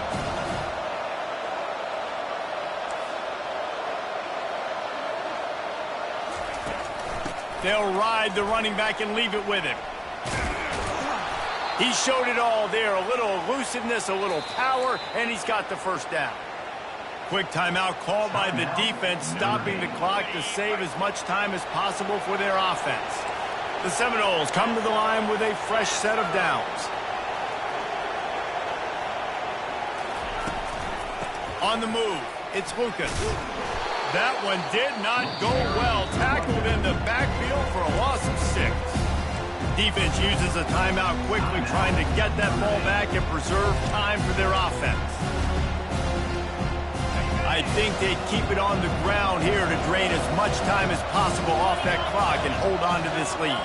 They'll ride the running back and leave it with him. He showed it all there. A little elusiveness, a little power, and he's got the first down. Quick timeout called by the defense, stopping the clock to save as much time as possible for their offense. The Seminoles come to the line with a fresh set of downs. On the move, it's Lucas. That one did not go well. Tackled in the backfield for a loss of 6. Defense uses a timeout quickly, trying to get that ball back and preserve time for their offense. I think they keep it on the ground here to drain as much time as possible off that clock and hold on to this lead.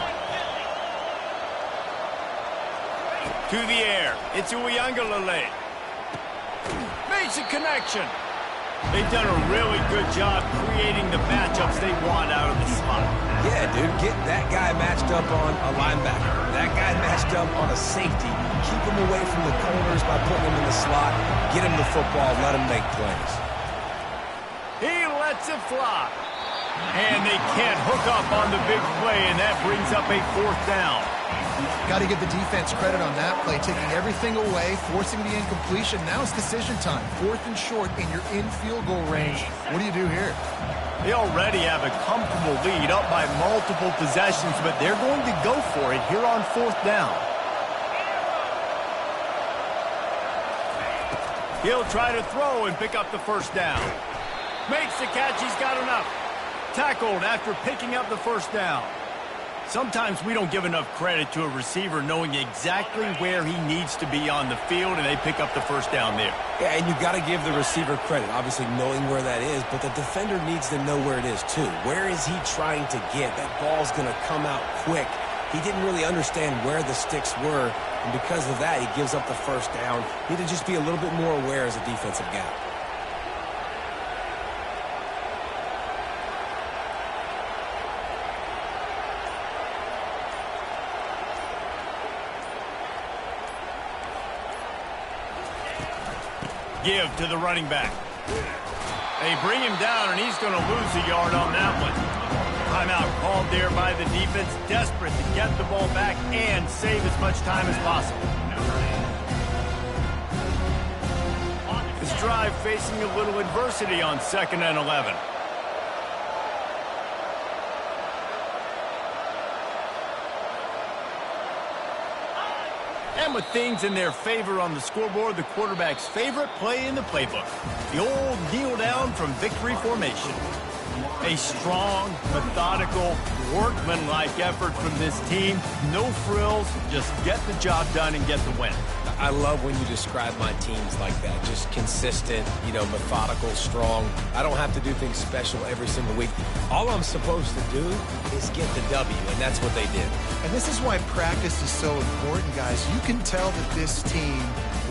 To the air, it's Uiagalelei. Makes a connection. They've done a really good job creating the matchups they want out of the slot. Yeah, dude, get that guy matched up on a linebacker. That guy matched up on a safety. Keep him away from the corners by putting him in the slot. Get him the football, let him make plays. He lets it fly. And they can't hook up on the big play, and that brings up a 4th down. Got to give the defense credit on that play, taking everything away, forcing the incompletion. Now it's decision time. 4th and short, and you're in field goal range. What do you do here? They already have a comfortable lead, up by multiple possessions, but they're going to go for it here on 4th down. He'll try to throw and pick up the first down. Makes the catch. He's got enough. Tackled after picking up the first down. Sometimes we don't give enough credit to a receiver knowing exactly where he needs to be on the field, and they pick up the first down there. Yeah, and you got to give the receiver credit, obviously knowing where that is, but the defender needs to know where it is too. Where is he trying to get? That ball's going to come out quick. He didn't really understand where the sticks were, and because of that, he gives up the first down. Need to just be a little bit more aware as a defensive gap. Give to the running back. They bring him down, and he's going to lose a yard on that one. Timeout called there by the defense, desperate to get the ball back and save as much time as possible. This drive facing a little adversity on 2nd and 11. And with things in their favor on the scoreboard, the quarterback's favorite play in the playbook. The old kneel down from victory formation. A strong, methodical, workmanlike effort from this team. No frills, just get the job done and get the win. I love when you describe my teams like that. Just consistent, methodical, strong. I don't have to do things special every single week. All I'm supposed to do is get the W, and that's what they did. And this is why practice is so important, guys. You can tell that this team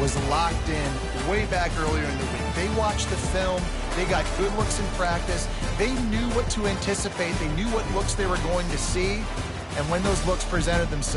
was locked in way back earlier in the week. They watched the film. They got good looks in practice. They knew what to anticipate. They knew what looks they were going to see. And when those looks presented themselves,